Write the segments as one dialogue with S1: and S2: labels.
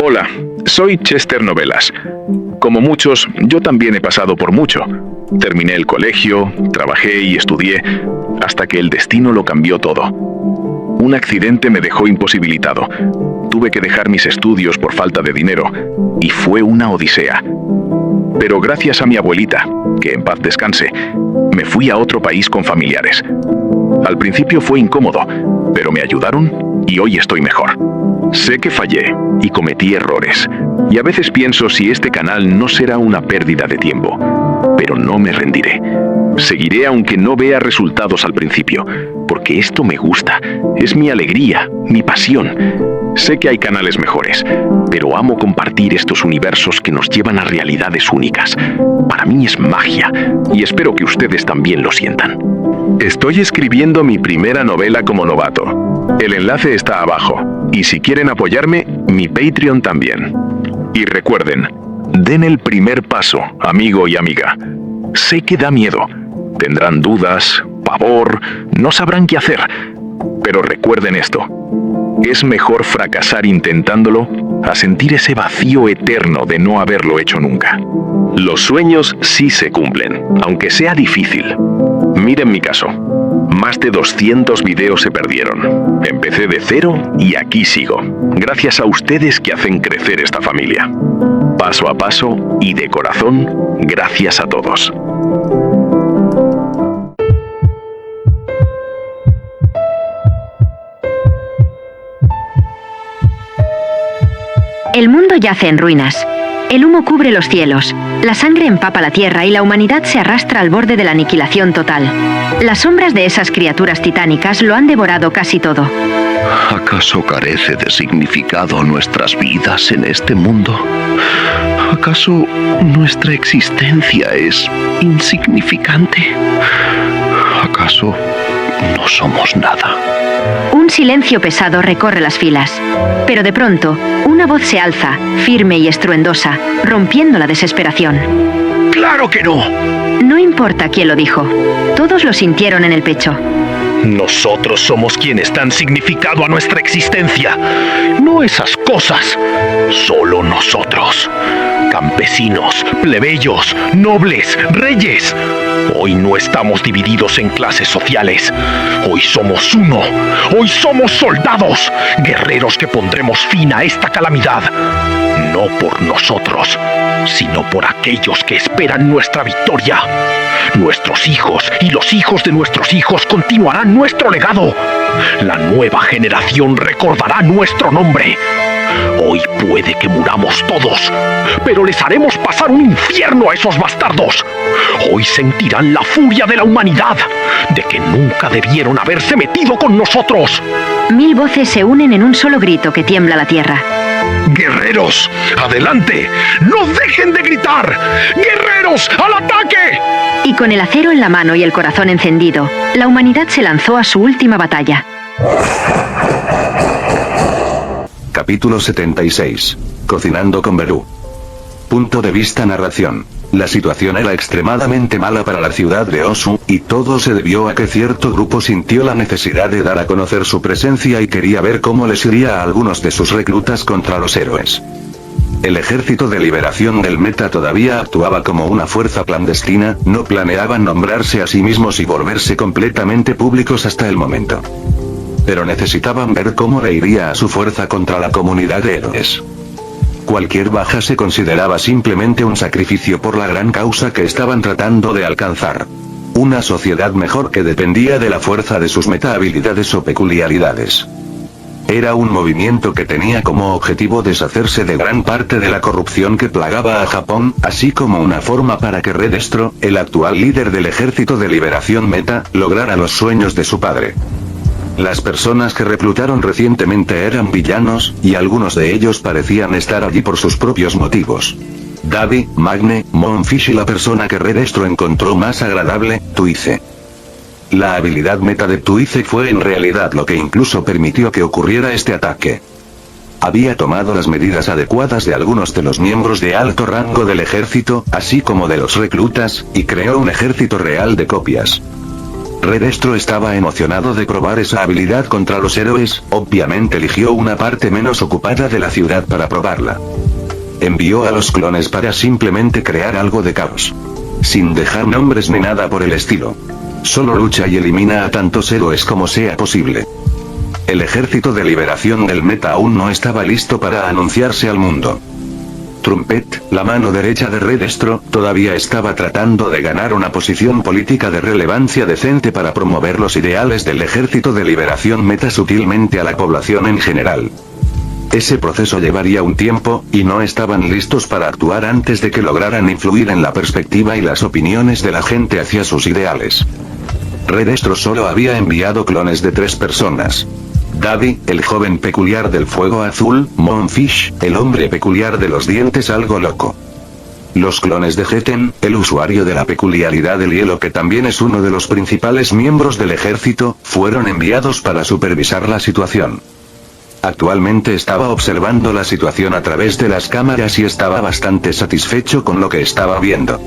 S1: Hola, soy Chester Novelas. Como muchos, yo también he pasado por mucho. Terminé el colegio, trabajé y estudié, hasta que el destino lo cambió todo. Un accidente me dejó imposibilitado. Tuve que dejar mis estudios por falta de dinero, y fue una odisea. Pero gracias a mi abuelita, que en paz descanse, me fui a otro país con familiares. Al principio fue incómodo, pero me ayudaron y hoy estoy mejor. Sé que fallé y cometí errores, y a veces pienso si este canal no será una pérdida de tiempo, pero no me rendiré. Seguiré aunque no vea resultados al principio, porque esto me gusta, es mi alegría, mi pasión. Sé que hay canales mejores, pero amo compartir estos universos que nos llevan a realidades únicas. Para mí es magia, y espero que ustedes también lo sientan. Estoy escribiendo mi primera novela como novato. El enlace está abajo, y si quieren apoyarme, mi Patreon también. Y recuerden, den el primer paso, amigo y amiga. Sé que da miedo, tendrán dudas, pavor, no sabrán qué hacer, pero recuerden esto. Es mejor fracasar intentándolo a sentir ese vacío eterno de no haberlo hecho nunca. Los sueños sí se cumplen, aunque sea difícil. Miren mi caso. Más de 200 videos se perdieron. Empecé de cero y aquí sigo. Gracias a ustedes que hacen crecer esta familia. Paso a paso y de corazón, gracias a todos.
S2: El mundo yace en ruinas. El humo cubre los cielos, la sangre empapa la tierra y la humanidad se arrastra al borde de la aniquilación total. Las sombras de esas criaturas titánicas lo han devorado casi todo.
S3: ¿Acaso carece de significado nuestras vidas en este mundo? ¿Acaso nuestra existencia es insignificante? ¿Acaso no somos nada?
S2: Un silencio pesado recorre las filas, pero de pronto, una voz se alza, firme y estruendosa, rompiendo la desesperación.
S3: ¡Claro que no!
S2: No importa quién lo dijo, todos lo sintieron en el pecho.
S3: Nosotros somos quienes dan significado a nuestra existencia, no esas cosas, solo nosotros. Campesinos, plebeyos, nobles, reyes. Hoy no estamos divididos en clases sociales. Hoy somos uno. Hoy somos soldados, guerreros que pondremos fin a esta calamidad. No por nosotros, sino por aquellos que esperan nuestra victoria. Nuestros hijos y los hijos de nuestros hijos continuarán nuestro legado. La nueva generación recordará nuestro nombre. Hoy puede que muramos todos, pero les haremos pasar un infierno a esos bastardos. Hoy sentirán la furia de la humanidad, de que nunca debieron haberse metido con nosotros.
S2: 1000 voces se unen en un solo grito que tiembla la tierra.
S3: ¡Guerreros, adelante! ¡No dejen de gritar! ¡Guerreros, al ataque!
S2: Y con el acero en la mano y el corazón encendido, la humanidad se lanzó a su última batalla.
S4: Capítulo 76. Cocinando con Beru. Punto de vista narración. La situación era extremadamente mala para la ciudad de Osu, y todo se debió a que cierto grupo sintió la necesidad de dar a conocer su presencia y quería ver cómo les iría a algunos de sus reclutas contra los héroes. El Ejército de Liberación del Meta todavía actuaba como una fuerza clandestina, no planeaban nombrarse a sí mismos y volverse completamente públicos hasta el momento. Pero necesitaban ver cómo le iría a su fuerza contra la comunidad de héroes. Cualquier baja se consideraba simplemente un sacrificio por la gran causa que estaban tratando de alcanzar. Una sociedad mejor que dependía de la fuerza de sus meta-habilidades o peculiaridades. Era un movimiento que tenía como objetivo deshacerse de gran parte de la corrupción que plagaba a Japón, así como una forma para que Redestro, el actual líder del Ejército de Liberación Meta, lograra los sueños de su padre. Las personas que reclutaron recientemente eran villanos, y algunos de ellos parecían estar allí por sus propios motivos. Davi, Magne, Monfish y la persona que Redestro encontró más agradable, Tuice. La habilidad meta de Tuice fue en realidad lo que incluso permitió que ocurriera este ataque. Había tomado las medidas adecuadas de algunos de los miembros de alto rango del ejército, así como de los reclutas, y creó un ejército real de copias. Redestro estaba emocionado de probar esa habilidad contra los héroes, obviamente eligió una parte menos ocupada de la ciudad para probarla. Envió a los clones para simplemente crear algo de caos. Sin dejar nombres ni nada por el estilo. Solo lucha y elimina a tantos héroes como sea posible. El ejército de liberación del meta aún no estaba listo para anunciarse al mundo. Trumpet, la mano derecha de Redestro, todavía estaba tratando de ganar una posición política de relevancia decente para promover los ideales del ejército de liberación meta sutilmente a la población en general. Ese proceso llevaría un tiempo, y no estaban listos para actuar antes de que lograran influir en la perspectiva y las opiniones de la gente hacia sus ideales. Redestro solo había enviado clones de 3 personas. Davi, el joven peculiar del fuego azul, Moonfish, el hombre peculiar de los dientes algo loco. Los clones de Geten, el usuario de la peculiaridad del hielo que también es uno de los principales miembros del ejército, fueron enviados para supervisar la situación. Actualmente estaba observando la situación a través de las cámaras y estaba bastante satisfecho con lo que estaba viendo.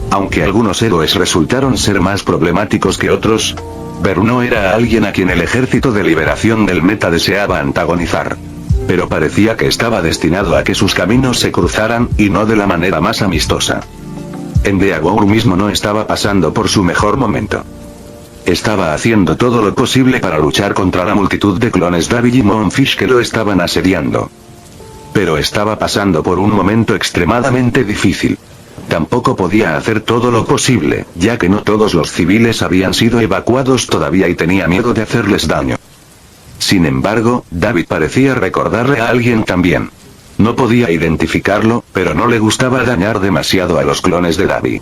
S4: Aunque algunos héroes resultaron ser más problemáticos que otros, Beru no era alguien a quien el ejército de liberación del meta deseaba antagonizar. Pero parecía que estaba destinado a que sus caminos se cruzaran, y no de la manera más amistosa. Endeavour mismo no estaba pasando por su mejor momento. Estaba haciendo todo lo posible para luchar contra la multitud de clones Davi y Moonfish que lo estaban asediando. Pero estaba pasando por un momento extremadamente difícil. Tampoco podía hacer todo lo posible, ya que no todos los civiles habían sido evacuados todavía y tenía miedo de hacerles daño. Sin embargo, David parecía recordarle a alguien también. No podía identificarlo, pero no le gustaba dañar demasiado a los clones de David.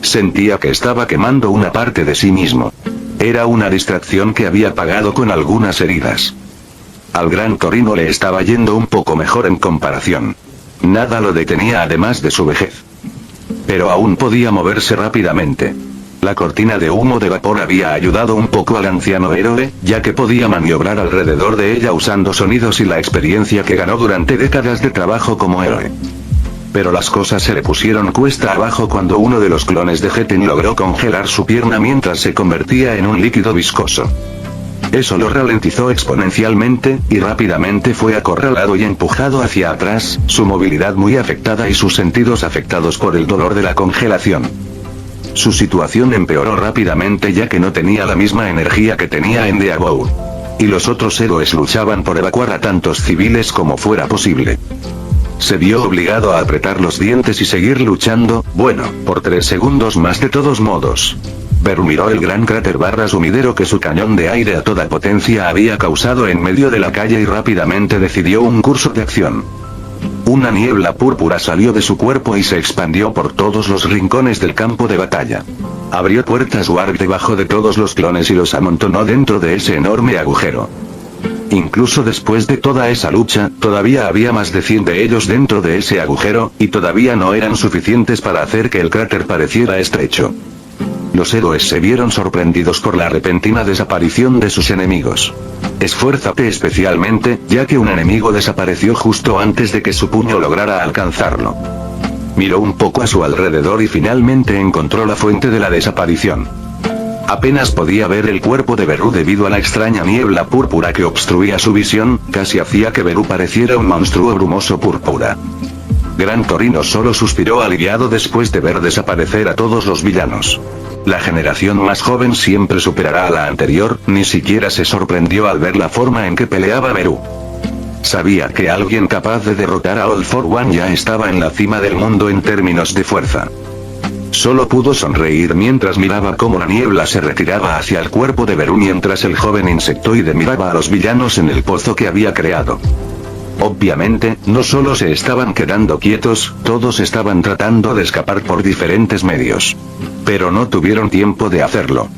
S4: Sentía que estaba quemando una parte de sí mismo. Era una distracción que había pagado con algunas heridas. Al gran Torino le estaba yendo un poco mejor en comparación. Nada lo detenía además de su vejez. Pero aún podía moverse rápidamente. La cortina de humo de vapor había ayudado un poco al anciano héroe, ya que podía maniobrar alrededor de ella usando sonidos y la experiencia que ganó durante décadas de trabajo como héroe. Pero las cosas se le pusieron cuesta abajo cuando uno de los clones de Geten logró congelar su pierna mientras se convertía en un líquido viscoso. Eso lo ralentizó exponencialmente, y rápidamente fue acorralado y empujado hacia atrás, su movilidad muy afectada y sus sentidos afectados por el dolor de la congelación. Su situación empeoró rápidamente ya que no tenía la misma energía que tenía Endeavour. Y los otros héroes luchaban por evacuar a tantos civiles como fuera posible. Se vio obligado a apretar los dientes y seguir luchando, bueno, por 3 segundos más de todos modos. Beru miró el gran cráter sumidero que su cañón de aire a toda potencia había causado en medio de la calle y rápidamente decidió un curso de acción. Una niebla púrpura salió de su cuerpo y se expandió por todos los rincones del campo de batalla. Abrió puertas warp debajo de todos los clones y los amontonó dentro de ese enorme agujero. Incluso después de toda esa lucha, todavía había más de 100 de ellos dentro de ese agujero, y todavía no eran suficientes para hacer que el cráter pareciera estrecho. Los héroes se vieron sorprendidos por la repentina desaparición de sus enemigos. Esfuérzate especialmente, ya que un enemigo desapareció justo antes de que su puño lograra alcanzarlo. Miró un poco a su alrededor y finalmente encontró la fuente de la desaparición. Apenas podía ver el cuerpo de Beru debido a la extraña niebla púrpura que obstruía su visión, casi hacía que Beru pareciera un monstruo brumoso púrpura. Gran Torino solo suspiró aliviado después de ver desaparecer a todos los villanos. La generación más joven siempre superará a la anterior, ni siquiera se sorprendió al ver la forma en que peleaba Beru. Sabía que alguien capaz de derrotar a All for One ya estaba en la cima del mundo en términos de fuerza. Solo pudo sonreír mientras miraba cómo la niebla se retiraba hacia el cuerpo de Beru mientras el joven insectoide miraba a los villanos en el pozo que había creado. Obviamente, no solo se estaban quedando quietos, todos estaban tratando de escapar por diferentes medios. Pero no tuvieron tiempo de hacerlo.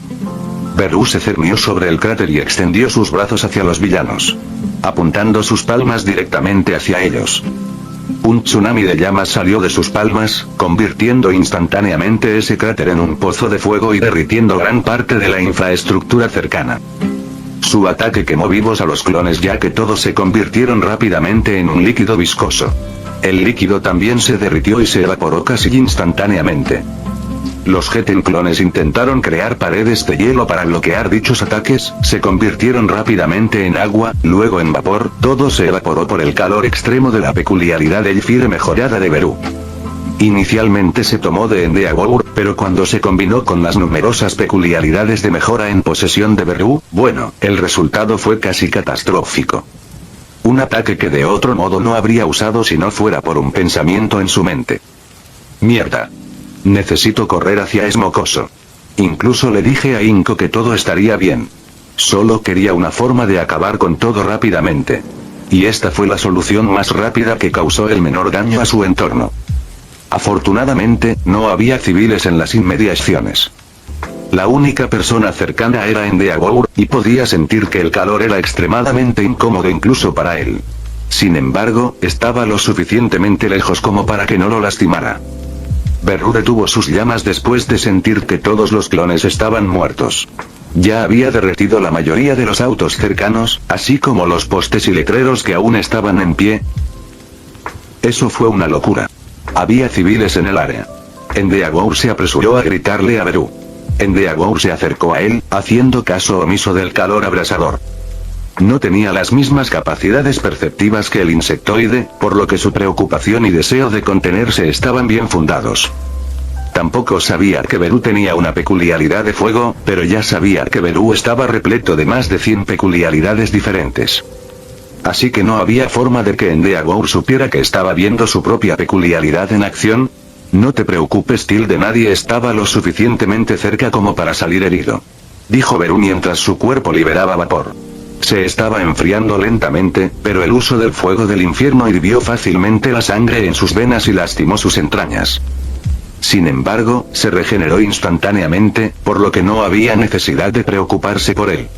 S4: Beru se cernió sobre el cráter y extendió sus brazos hacia los villanos, apuntando sus palmas directamente hacia ellos. Un tsunami de llamas salió de sus palmas, convirtiendo instantáneamente ese cráter en un pozo de fuego y derritiendo gran parte de la infraestructura cercana. Su ataque quemó vivos a los clones ya que todos se convirtieron rápidamente en un líquido viscoso. El líquido también se derritió y se evaporó casi instantáneamente. Los Geten clones intentaron crear paredes de hielo para bloquear dichos ataques, se convirtieron rápidamente en agua, luego en vapor, todo se evaporó por el calor extremo de la peculiaridad Elfire mejorada de Beru. Inicialmente se tomó de Endeavour, pero cuando se combinó con las numerosas peculiaridades de mejora en posesión de Beru, bueno, el resultado fue casi catastrófico. Un ataque que de otro modo no habría usado si no fuera por un pensamiento en su mente. Mierda. Necesito correr hacia Smokoso. Incluso le dije a Inko que todo estaría bien. Solo quería una forma de acabar con todo rápidamente. Y esta fue la solución más rápida que causó el menor daño a su entorno. Afortunadamente, no había civiles en las inmediaciones. La única persona cercana era Endeavour, y podía sentir que el calor era extremadamente incómodo incluso para él. Sin embargo, estaba lo suficientemente lejos como para que no lo lastimara. Beru detuvo sus llamas después de sentir que todos los clones estaban muertos. Ya había derretido la mayoría de los autos cercanos, así como los postes y letreros que aún estaban en pie. Eso fue una locura. Había civiles en el área. Endeavour se apresuró a gritarle a Beru. Endeavour se acercó a él, haciendo caso omiso del calor abrasador. No tenía las mismas capacidades perceptivas que el insectoide, por lo que su preocupación y deseo de contenerse estaban bien fundados. Tampoco sabía que Beru tenía una peculiaridad de fuego, pero ya sabía que Beru estaba repleto de más de 100 peculiaridades diferentes. Así que no había forma de que Endeavour supiera que estaba viendo su propia peculiaridad en acción. No te preocupes, Tilde, nadie estaba lo suficientemente cerca como para salir herido. Dijo Beru mientras su cuerpo liberaba vapor. Se estaba enfriando lentamente, pero el uso del fuego del infierno hirvió fácilmente la sangre en sus venas y lastimó sus entrañas. Sin embargo, se regeneró instantáneamente, por lo que no había necesidad de preocuparse por él.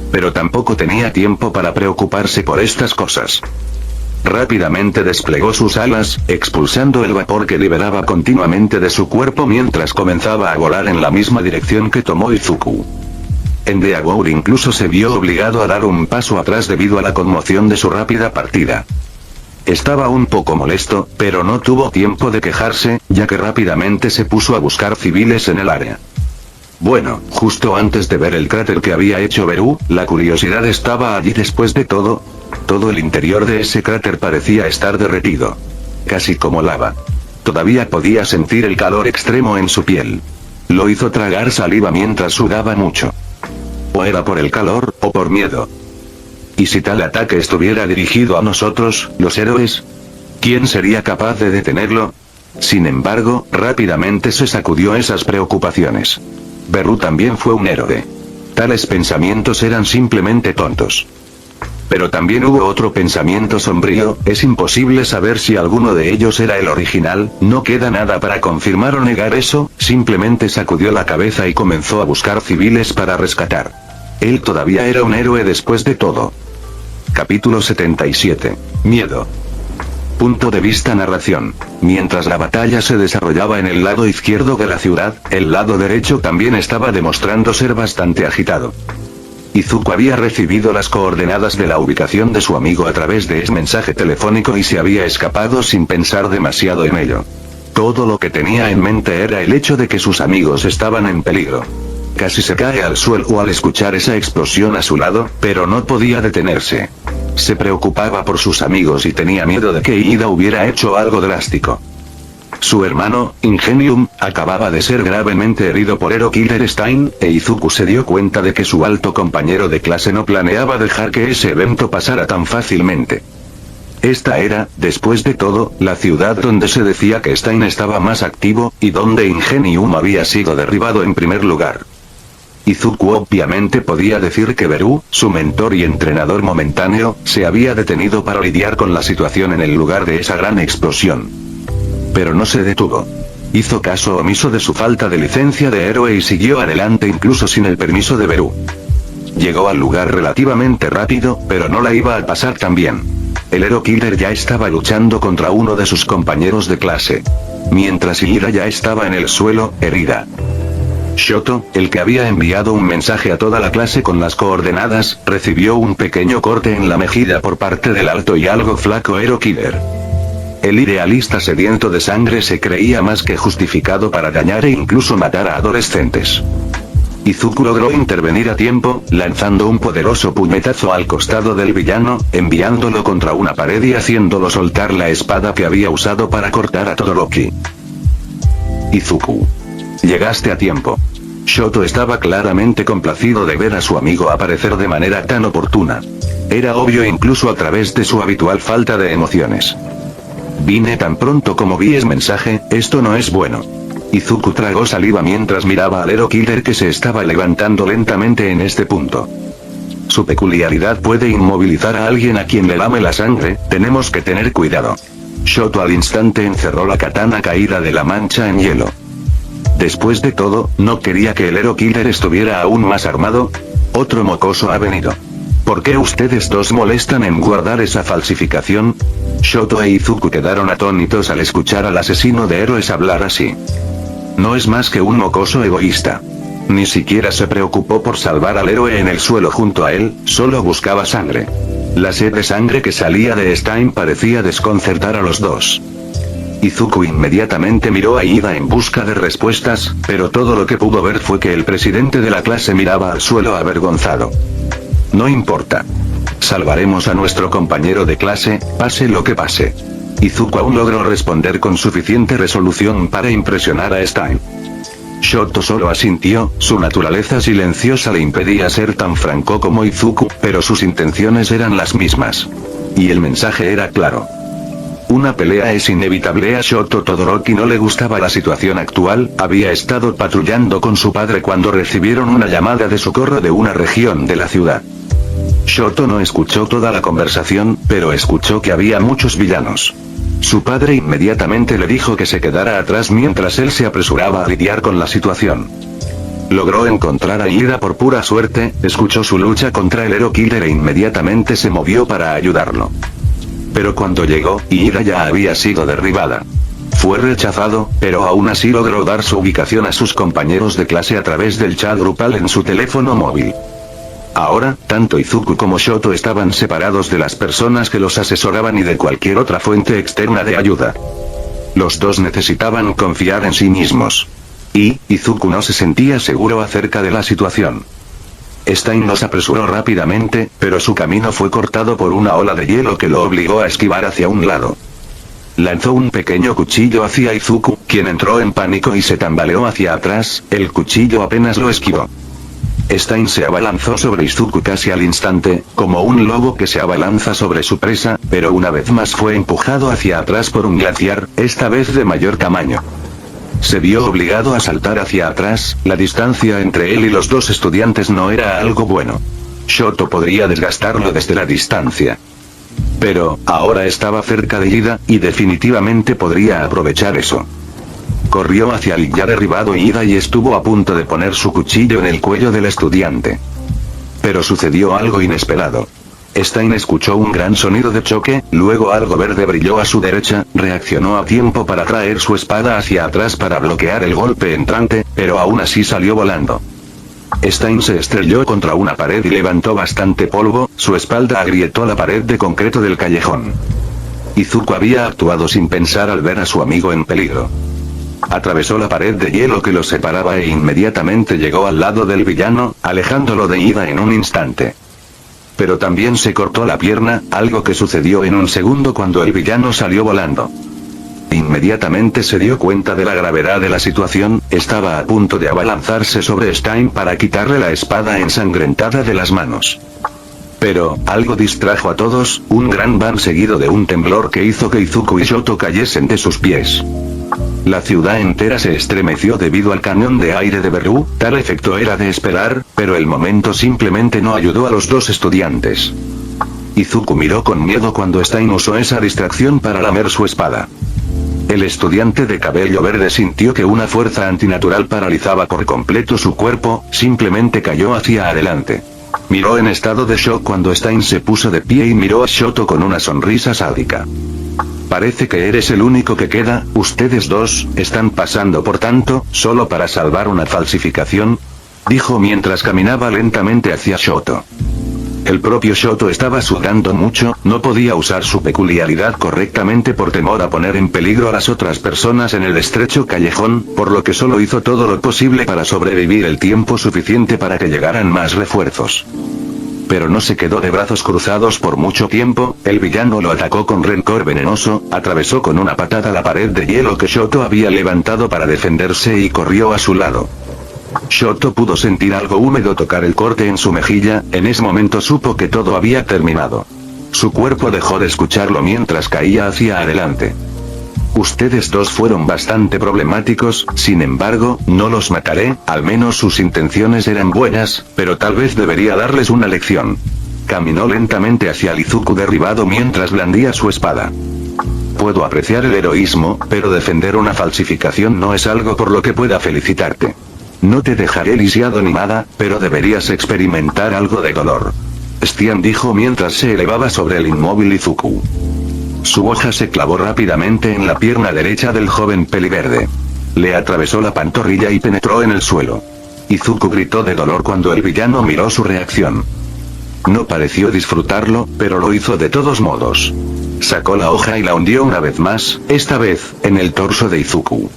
S4: Pero tampoco tenía tiempo para preocuparse por estas cosas. Rápidamente desplegó sus alas, expulsando el vapor que liberaba continuamente de su cuerpo mientras comenzaba a volar en la misma dirección que tomó Izuku. Endeavour incluso se vio obligado a dar un paso atrás debido a la conmoción de su rápida partida. Estaba un poco molesto, pero no tuvo tiempo de quejarse, ya que rápidamente se puso a buscar civiles en el área. Bueno, justo antes de ver el cráter que había hecho Beru, la curiosidad estaba allí después de todo. Todo el interior de ese cráter parecía estar derretido. Casi como lava. Todavía podía sentir el calor extremo en su piel. Lo hizo tragar saliva mientras sudaba mucho. O era por el calor, o por miedo. ¿Y si tal ataque estuviera dirigido a nosotros, los héroes? ¿Quién sería capaz de detenerlo? Sin embargo, rápidamente se sacudió esas preocupaciones. Beru también fue un héroe. Tales pensamientos eran simplemente tontos. Pero también hubo otro pensamiento sombrío, es imposible saber si alguno de ellos era el original, no queda nada para confirmar o negar eso, simplemente sacudió la cabeza y comenzó a buscar civiles para rescatar. Él todavía era un héroe después de todo. Capítulo 77. Miedo. Punto de vista narración. Mientras la batalla se desarrollaba en el lado izquierdo de la ciudad, el lado derecho también estaba demostrando ser bastante agitado. Izuku había recibido las coordenadas de la ubicación de su amigo a través de ese mensaje telefónico y se había escapado sin pensar demasiado en ello. Todo lo que tenía en mente era el hecho de que sus amigos estaban en peligro. Casi se cae al suelo al escuchar esa explosión a su lado, pero no podía detenerse. Se preocupaba por sus amigos y tenía miedo de que Ida hubiera hecho algo drástico. Su hermano, Ingenium, acababa de ser gravemente herido por Hero Killer Stein, e Izuku se dio cuenta de que su alto compañero de clase no planeaba dejar que ese evento pasara tan fácilmente. Esta era, después de todo, la ciudad donde se decía que Stein estaba más activo, y donde Ingenium había sido derribado en primer lugar. Izuku obviamente podía decir que Beru, su mentor y entrenador momentáneo, se había detenido para lidiar con la situación en el lugar de esa gran explosión. Pero no se detuvo. Hizo caso omiso de su falta de licencia de héroe y siguió adelante incluso sin el permiso de Beru. Llegó al lugar relativamente rápido, pero no la iba a pasar tan bien. El Hero Killer ya estaba luchando contra uno de sus compañeros de clase. Mientras Ira ya estaba en el suelo, herida. Shoto, el que había enviado un mensaje a toda la clase con las coordenadas, recibió un pequeño corte en la mejilla por parte del alto y algo flaco Hero Killer. El idealista sediento de sangre se creía más que justificado para dañar e incluso matar a adolescentes. Izuku logró intervenir a tiempo, lanzando un poderoso puñetazo al costado del villano, enviándolo contra una pared y haciéndolo soltar la espada que había usado para cortar a Todoroki. Izuku. Llegaste a tiempo. Shoto estaba claramente complacido de ver a su amigo aparecer de manera tan oportuna. Era obvio incluso a través de su habitual falta de emociones. Vine tan pronto como vi ese mensaje, esto no es bueno. Izuku tragó saliva mientras miraba al Hero Killer que se estaba levantando lentamente en este punto. Su peculiaridad puede inmovilizar a alguien a quien le lame la sangre, tenemos que tener cuidado. Shoto al instante encerró la katana caída de la mancha en hielo. Después de todo, ¿no quería que el Hero Killer estuviera aún más armado? Otro mocoso ha venido. ¿Por qué ustedes dos molestan en guardar esa falsificación? Shoto e Izuku quedaron atónitos al escuchar al asesino de héroes hablar así. No es más que un mocoso egoísta. Ni siquiera se preocupó por salvar al héroe en el suelo junto a él, solo buscaba sangre. La sed de sangre que salía de Stein parecía desconcertar a los dos. Izuku inmediatamente miró a Ida en busca de respuestas, pero todo lo que pudo ver fue que el presidente de la clase miraba al suelo avergonzado. No importa. Salvaremos a nuestro compañero de clase, pase lo que pase. Izuku aún logró responder con suficiente resolución para impresionar a Stein. Shoto solo asintió, su naturaleza silenciosa le impedía ser tan franco como Izuku, pero sus intenciones eran las mismas. Y el mensaje era claro. Una pelea es inevitable. A Shoto Todoroki no le gustaba la situación actual, había estado patrullando con su padre cuando recibieron una llamada de socorro de una región de la ciudad. Shoto no escuchó toda la conversación, pero escuchó que había muchos villanos. Su padre inmediatamente le dijo que se quedara atrás mientras él se apresuraba a lidiar con la situación. Logró encontrar a Ida por pura suerte, escuchó su lucha contra el Hero Killer e inmediatamente se movió para ayudarlo. Pero cuando llegó, Ida ya había sido derribada. Fue rechazado, pero aún así logró dar su ubicación a sus compañeros de clase a través del chat grupal en su teléfono móvil. Ahora, tanto Izuku como Shoto estaban separados de las personas que los asesoraban y de cualquier otra fuente externa de ayuda. Los dos necesitaban confiar en sí mismos. Y, Izuku no se sentía seguro acerca de la situación. Stein los apresuró rápidamente, pero su camino fue cortado por una ola de hielo que lo obligó a esquivar hacia un lado. Lanzó un pequeño cuchillo hacia Izuku, quien entró en pánico y se tambaleó hacia atrás, el cuchillo apenas lo esquivó. Stein se abalanzó sobre Izuku casi al instante, como un lobo que se abalanza sobre su presa, pero una vez más fue empujado hacia atrás por un glaciar, esta vez de mayor tamaño. Se vio obligado a saltar hacia atrás, la distancia entre él y los dos estudiantes no era algo bueno. Shoto podría desgastarlo desde la distancia. Pero, ahora estaba cerca de Ida, y definitivamente podría aprovechar eso. Corrió hacia el ya derribado Ida y estuvo a punto de poner su cuchillo en el cuello del estudiante. Pero sucedió algo inesperado. Stein escuchó un gran sonido de choque, luego algo verde brilló a su derecha, reaccionó a tiempo para traer su espada hacia atrás para bloquear el golpe entrante, pero aún así salió volando. Stein se estrelló contra una pared y levantó bastante polvo, su espalda agrietó la pared de concreto del callejón. Izuku había actuado sin pensar al ver a su amigo en peligro. Atravesó la pared de hielo que los separaba e inmediatamente llegó al lado del villano, alejándolo de Ida en un instante. Pero también se cortó la pierna, algo que sucedió en un segundo cuando el villano salió volando. Inmediatamente se dio cuenta de la gravedad de la situación, estaba a punto de abalanzarse sobre Stein para quitarle la espada ensangrentada de las manos. Pero, algo distrajo a todos, un gran bang seguido de un temblor que hizo que Izuku y Shoto cayesen de sus pies. La ciudad entera se estremeció debido al cañón de aire de Beru, tal efecto era de esperar, pero el momento simplemente no ayudó a los dos estudiantes. Izuku miró con miedo cuando Stein usó esa distracción para lamer su espada. El estudiante de cabello verde sintió que una fuerza antinatural paralizaba por completo su cuerpo, simplemente cayó hacia adelante. Miró en estado de shock cuando Stein se puso de pie y miró a Shoto con una sonrisa sádica. Parece que eres el único que queda, ustedes dos, están pasando por tanto, solo para salvar una falsificación, dijo mientras caminaba lentamente hacia Shoto. El propio Shoto estaba sudando mucho, no podía usar su peculiaridad correctamente por temor a poner en peligro a las otras personas en el estrecho callejón, por lo que solo hizo todo lo posible para sobrevivir el tiempo suficiente para que llegaran más refuerzos. Pero no se quedó de brazos cruzados por mucho tiempo, el villano lo atacó con rencor venenoso, atravesó con una patada la pared de hielo que Shoto había levantado para defenderse y corrió a su lado. Shoto pudo sentir algo húmedo tocar el corte en su mejilla, en ese momento supo que todo había terminado. Su cuerpo dejó de escucharlo mientras caía hacia adelante. Ustedes dos fueron bastante problemáticos, sin embargo, no los mataré, al menos sus intenciones eran buenas, pero tal vez debería darles una lección. Caminó lentamente hacia el Izuku derribado mientras blandía su espada. Puedo apreciar el heroísmo, pero defender una falsificación no es algo por lo que pueda felicitarte. No te dejaré lisiado ni nada, pero deberías experimentar algo de dolor. Stian dijo mientras se elevaba sobre el inmóvil Izuku. Su hoja se clavó rápidamente en la pierna derecha del joven peliverde. Le atravesó la pantorrilla y penetró en el suelo. Izuku gritó de dolor cuando el villano miró su reacción. No pareció disfrutarlo, pero lo hizo de todos modos. Sacó la hoja y la hundió una vez más, esta vez, en el torso de Izuku.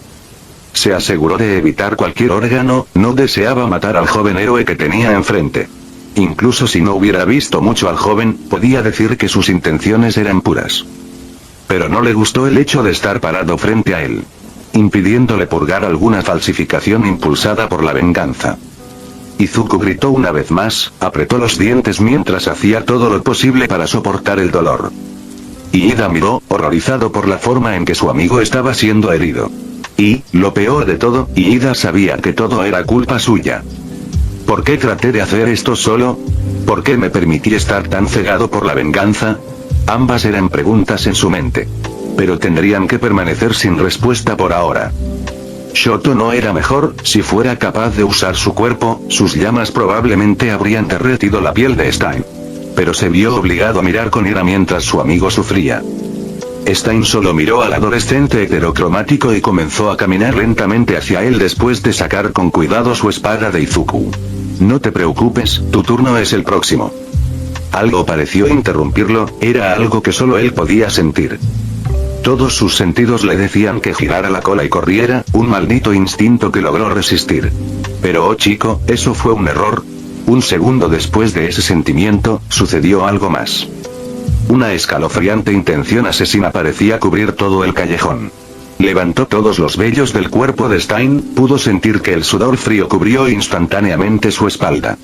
S4: Se aseguró de evitar cualquier órgano, no deseaba matar al joven héroe que tenía enfrente. Incluso si no hubiera visto mucho al joven, podía decir que sus intenciones eran puras. Pero no le gustó el hecho de estar parado frente a él, impidiéndole purgar alguna falsificación impulsada por la venganza. Izuku gritó una vez más, apretó los dientes mientras hacía todo lo posible para soportar el dolor. Iida miró, horrorizado por la forma en que su amigo estaba siendo herido. Y, lo peor de todo, Iida sabía que todo era culpa suya. ¿Por qué traté de hacer esto solo? ¿Por qué me permití estar tan cegado por la venganza? Ambas eran preguntas en su mente. Pero tendrían que permanecer sin respuesta por ahora. Shoto no era mejor, si fuera capaz de usar su cuerpo, sus llamas probablemente habrían derretido la piel de Stein. Pero se vio obligado a mirar con ira mientras su amigo sufría. Stein solo miró al adolescente heterocromático y comenzó a caminar lentamente hacia él después de sacar con cuidado su espada de Izuku. No te preocupes, tu turno es el próximo. Algo pareció interrumpirlo, era algo que solo él podía sentir. Todos sus sentidos le decían que girara la cola y corriera, un maldito instinto que logró resistir. Pero oh chico, eso fue un error. Un segundo después de ese sentimiento, sucedió algo más. Una escalofriante intención asesina parecía cubrir todo el callejón. Levantó todos los vellos del cuerpo de Stein, pudo sentir que el sudor frío cubrió instantáneamente su espalda.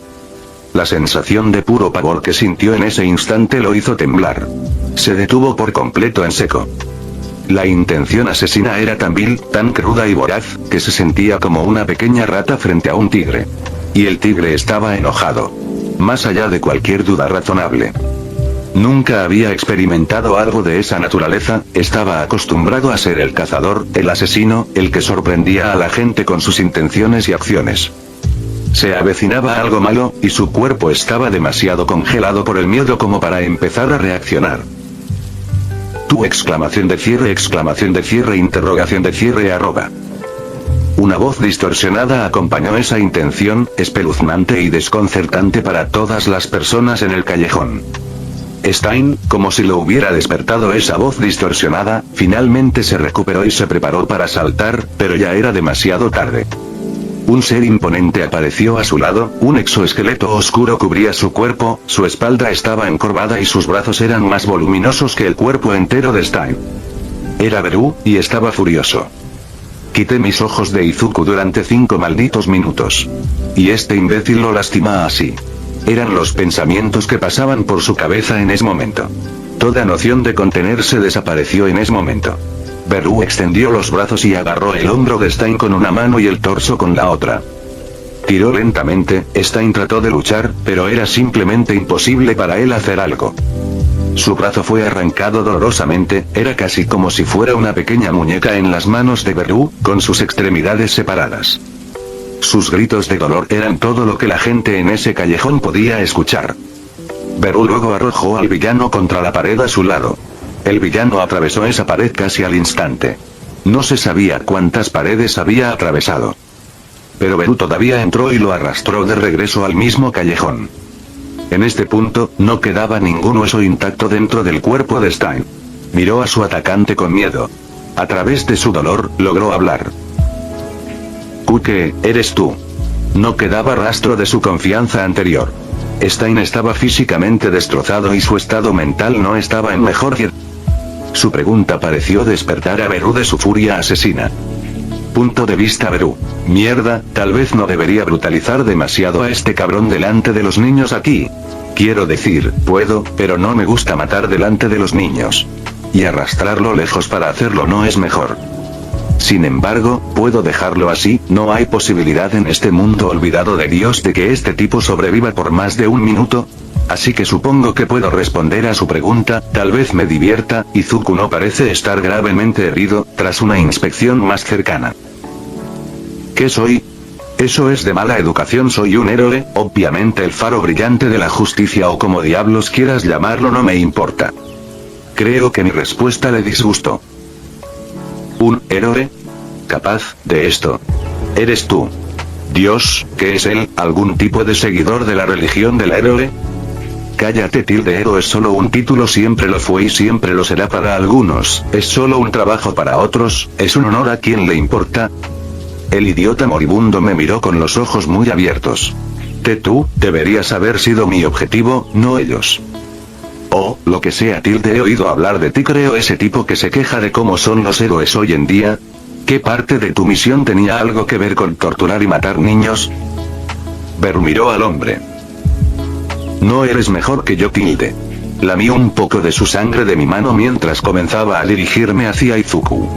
S4: La sensación de puro pavor que sintió en ese instante lo hizo temblar. Se detuvo por completo en seco. La intención asesina era tan vil, tan cruda y voraz, que se sentía como una pequeña rata frente a un tigre. Y el tigre estaba enojado. Más allá de cualquier duda razonable. Nunca había experimentado algo de esa naturaleza, estaba acostumbrado a ser el cazador, el asesino, el que sorprendía a la gente con sus intenciones y acciones. Se avecinaba algo malo, y su cuerpo estaba demasiado congelado por el miedo como para empezar a reaccionar. Tu exclamación de cierre, interrogación de cierre, arroba. Una voz distorsionada acompañó esa intención, espeluznante y desconcertante para todas las personas en el callejón. Stein, como si lo hubiera despertado esa voz distorsionada, finalmente se recuperó y se preparó para saltar, pero ya era demasiado tarde. Un ser imponente apareció a su lado, un exoesqueleto oscuro cubría su cuerpo, su espalda estaba encorvada y sus brazos eran más voluminosos que el cuerpo entero de Stein. Era Beru, y estaba furioso. Quité mis ojos de Izuku durante 5 malditos minutos. Y este imbécil lo lastima así. Eran los pensamientos que pasaban por su cabeza en ese momento. Toda noción de contenerse desapareció en ese momento. Beru extendió los brazos y agarró el hombro de Stein con una mano y el torso con la otra. Tiró lentamente, Stein trató de luchar, pero era simplemente imposible para él hacer algo. Su brazo fue arrancado dolorosamente, era casi como si fuera una pequeña muñeca en las manos de Beru, con sus extremidades separadas. Sus gritos de dolor eran todo lo que la gente en ese callejón podía escuchar. Beru luego arrojó al villano contra la pared a su lado. El villano atravesó esa pared casi al instante. No se sabía cuántas paredes había atravesado. Pero Beru todavía entró y lo arrastró de regreso al mismo callejón. En este punto, no quedaba ningún hueso intacto dentro del cuerpo de Stein. Miró a su atacante con miedo. A través de su dolor, logró hablar. ¿Qué eres tú? No quedaba rastro de su confianza anterior. Stein estaba físicamente destrozado y su estado mental no estaba en mejor pie. Su pregunta pareció despertar a Beru de su furia asesina. Punto de vista Beru. Mierda, tal vez no debería brutalizar demasiado a este cabrón delante de los niños aquí. Quiero decir, puedo, pero no me gusta matar delante de los niños. Y arrastrarlo lejos para hacerlo no es mejor. Sin embargo, puedo dejarlo así, no hay posibilidad en este mundo olvidado de Dios de que este tipo sobreviva por más de un minuto. Así que supongo que puedo responder a su pregunta, tal vez me divierta. Izuku no parece estar gravemente herido, tras una inspección más cercana. ¿Qué soy? Eso es de mala educación, soy un héroe, obviamente el faro brillante de la justicia o como diablos quieras llamarlo no me importa. Creo que mi respuesta le disgustó. ¿Un héroe? ¿Capaz de esto? ¿Eres tú? ¿Dios, que es él, algún tipo de seguidor de la religión del héroe? Cállate, héroe es solo un título, siempre lo fue y siempre lo será para algunos, es solo un trabajo para otros, es un honor a quien le importa. El idiota moribundo me miró con los ojos muy abiertos. Tú, deberías haber sido mi objetivo, no ellos. Oh, lo que sea, he oído hablar de ti, creo ese tipo que se queja de cómo son los héroes hoy en día. ¿Qué parte de tu misión tenía algo que ver con torturar y matar niños? Beru miró al hombre. No eres mejor que yo, Lamí un poco de su sangre de mi mano mientras comenzaba a dirigirme hacia Izuku.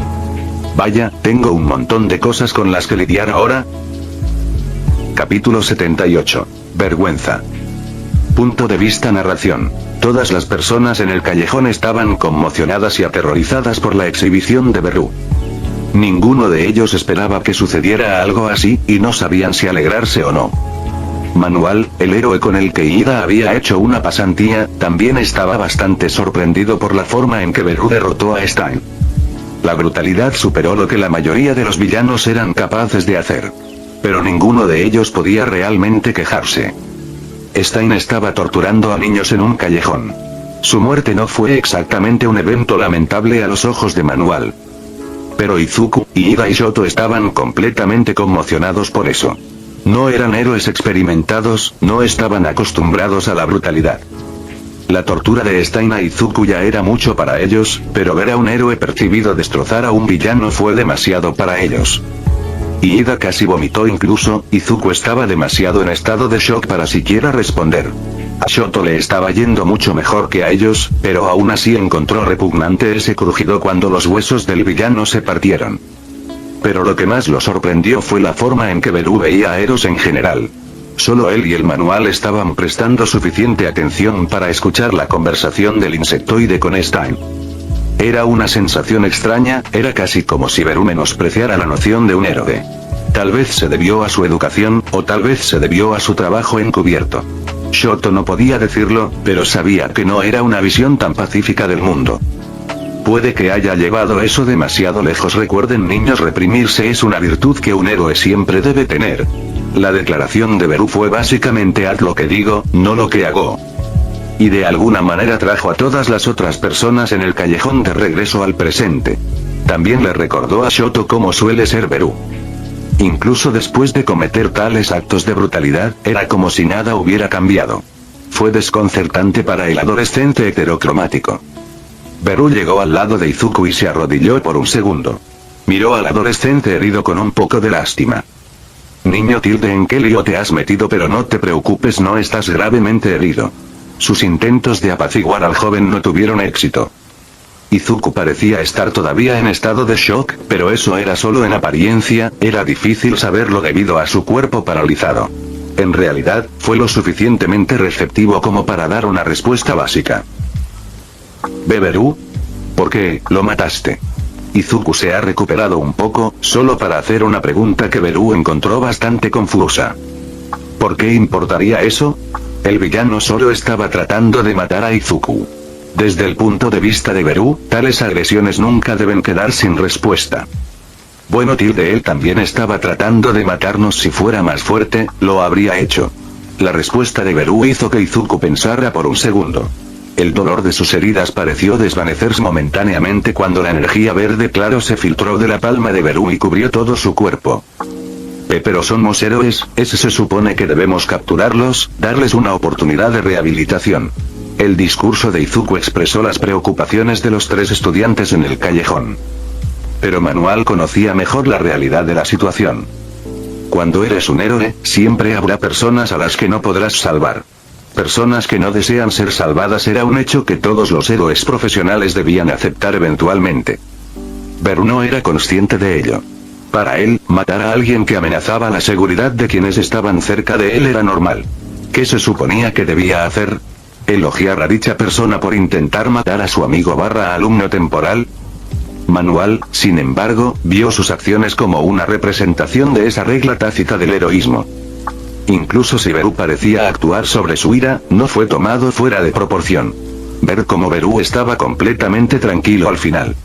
S4: Vaya, tengo un montón de cosas con las que lidiar ahora. Capítulo 78. Vergüenza. Punto de vista narración. Todas las personas en el callejón estaban conmocionadas y aterrorizadas por la exhibición de Beru. Ninguno de ellos esperaba que sucediera algo así, y no sabían si alegrarse o no. Manual, el héroe con el que Ida había hecho una pasantía, también estaba bastante sorprendido por la forma en que Beru derrotó a Stein. La brutalidad superó lo que la mayoría de los villanos eran capaces de hacer. Pero ninguno de ellos podía realmente quejarse. Stein estaba torturando a niños en un callejón. Su muerte no fue exactamente un evento lamentable a los ojos de Manual. Pero Izuku, Ida y Shoto estaban completamente conmocionados por eso. No eran héroes experimentados, no estaban acostumbrados a la brutalidad. La tortura de Stein a Izuku ya era mucho para ellos, pero ver a un héroe percibido destrozar a un villano fue demasiado para ellos. Ida casi vomitó incluso, Izuku estaba demasiado en estado de shock para siquiera responder. A Shoto le estaba yendo mucho mejor que a ellos, pero aún así encontró repugnante ese crujido cuando los huesos del villano se partieron. Pero lo que más lo sorprendió fue la forma en que Beru veía a Eros en general. Solo él y el manual estaban prestando suficiente atención para escuchar la conversación del insectoide con Stein. Era una sensación extraña, era casi como si Beru menospreciara la noción de un héroe. Tal vez se debió a su educación, o tal vez se debió a su trabajo encubierto. Shoto no podía decirlo, pero sabía que no era una visión tan pacífica del mundo. Puede que haya llevado eso demasiado lejos. Recuerden, niños, reprimirse es una virtud que un héroe siempre debe tener. La declaración de Beru fue básicamente haz lo que digo, no lo que hago. Y de alguna manera trajo a todas las otras personas en el callejón de regreso al presente. También le recordó a Shoto cómo suele ser Beru. Incluso después de cometer tales actos de brutalidad, era como si nada hubiera cambiado. Fue desconcertante para el adolescente heterocromático. Beru llegó al lado de Izuku y se arrodilló por un segundo. Miró al adolescente herido con un poco de lástima. Niño, ¿en qué lío te has metido? Pero no te preocupes, no estás gravemente herido. Sus intentos de apaciguar al joven no tuvieron éxito. Izuku parecía estar todavía en estado de shock, pero eso era solo en apariencia, era difícil saberlo debido a su cuerpo paralizado. En realidad, fue lo suficientemente receptivo como para dar una respuesta básica. ¿Beru? ¿Por qué lo mataste? Izuku se ha recuperado un poco, solo para hacer una pregunta que Beru encontró bastante confusa. ¿Por qué importaría eso? El villano solo estaba tratando de matar a Izuku. Desde el punto de vista de Beru, tales agresiones nunca deben quedar sin respuesta. Bueno, él también estaba tratando de matarnos. Si fuera más fuerte, lo habría hecho. La respuesta de Beru hizo que Izuku pensara por un segundo. El dolor de sus heridas pareció desvanecerse momentáneamente cuando la energía verde claro se filtró de la palma de Beru y cubrió todo su cuerpo. Pero somos héroes, se supone que debemos capturarlos, darles una oportunidad de rehabilitación. El discurso de Izuku expresó las preocupaciones de los 3 estudiantes en el callejón. Pero Manual conocía mejor la realidad de la situación. Cuando eres un héroe, siempre habrá personas a las que no podrás salvar. Personas que no desean ser salvadas era un hecho que todos los héroes profesionales debían aceptar eventualmente. Beru no era consciente de ello. Para él, matar a alguien que amenazaba la seguridad de quienes estaban cerca de él era normal. ¿Qué se suponía que debía hacer? ¿Elogiar a dicha persona por intentar matar a su amigo / alumno temporal? Manual, sin embargo, vio sus acciones como una representación de esa regla tácita del heroísmo. Incluso si Beru parecía actuar sobre su ira, no fue tomado fuera de proporción. Ver cómo Beru estaba completamente tranquilo al final.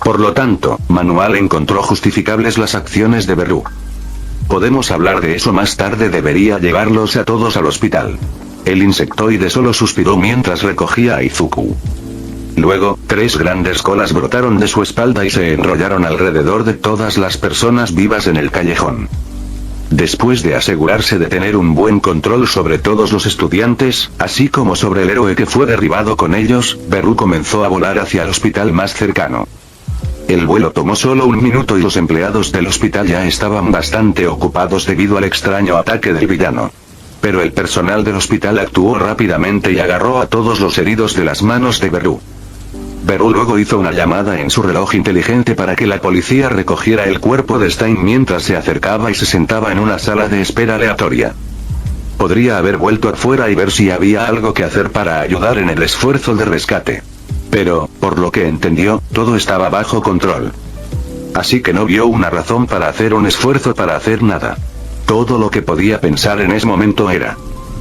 S4: Por lo tanto, Manual encontró justificables las acciones de Beru. Podemos hablar de eso más tarde, debería llevarlos a todos al hospital. El insectoide solo suspiró mientras recogía a Izuku. Luego, 3 grandes colas brotaron de su espalda y se enrollaron alrededor de todas las personas vivas en el callejón. Después de asegurarse de tener un buen control sobre todos los estudiantes, así como sobre el héroe que fue derribado con ellos, Beru comenzó a volar hacia el hospital más cercano. El vuelo tomó solo 1 minuto y los empleados del hospital ya estaban bastante ocupados debido al extraño ataque del villano. Pero el personal del hospital actuó rápidamente y agarró a todos los heridos de las manos de Beru. Beru luego hizo una llamada en su reloj inteligente para que la policía recogiera el cuerpo de Stein mientras se acercaba y se sentaba en una sala de espera aleatoria. Podría haber vuelto afuera y ver si había algo que hacer para ayudar en el esfuerzo de rescate. Pero, por lo que entendió, todo estaba bajo control. Así que no vio una razón para hacer un esfuerzo para hacer nada. Todo lo que podía pensar en ese momento era: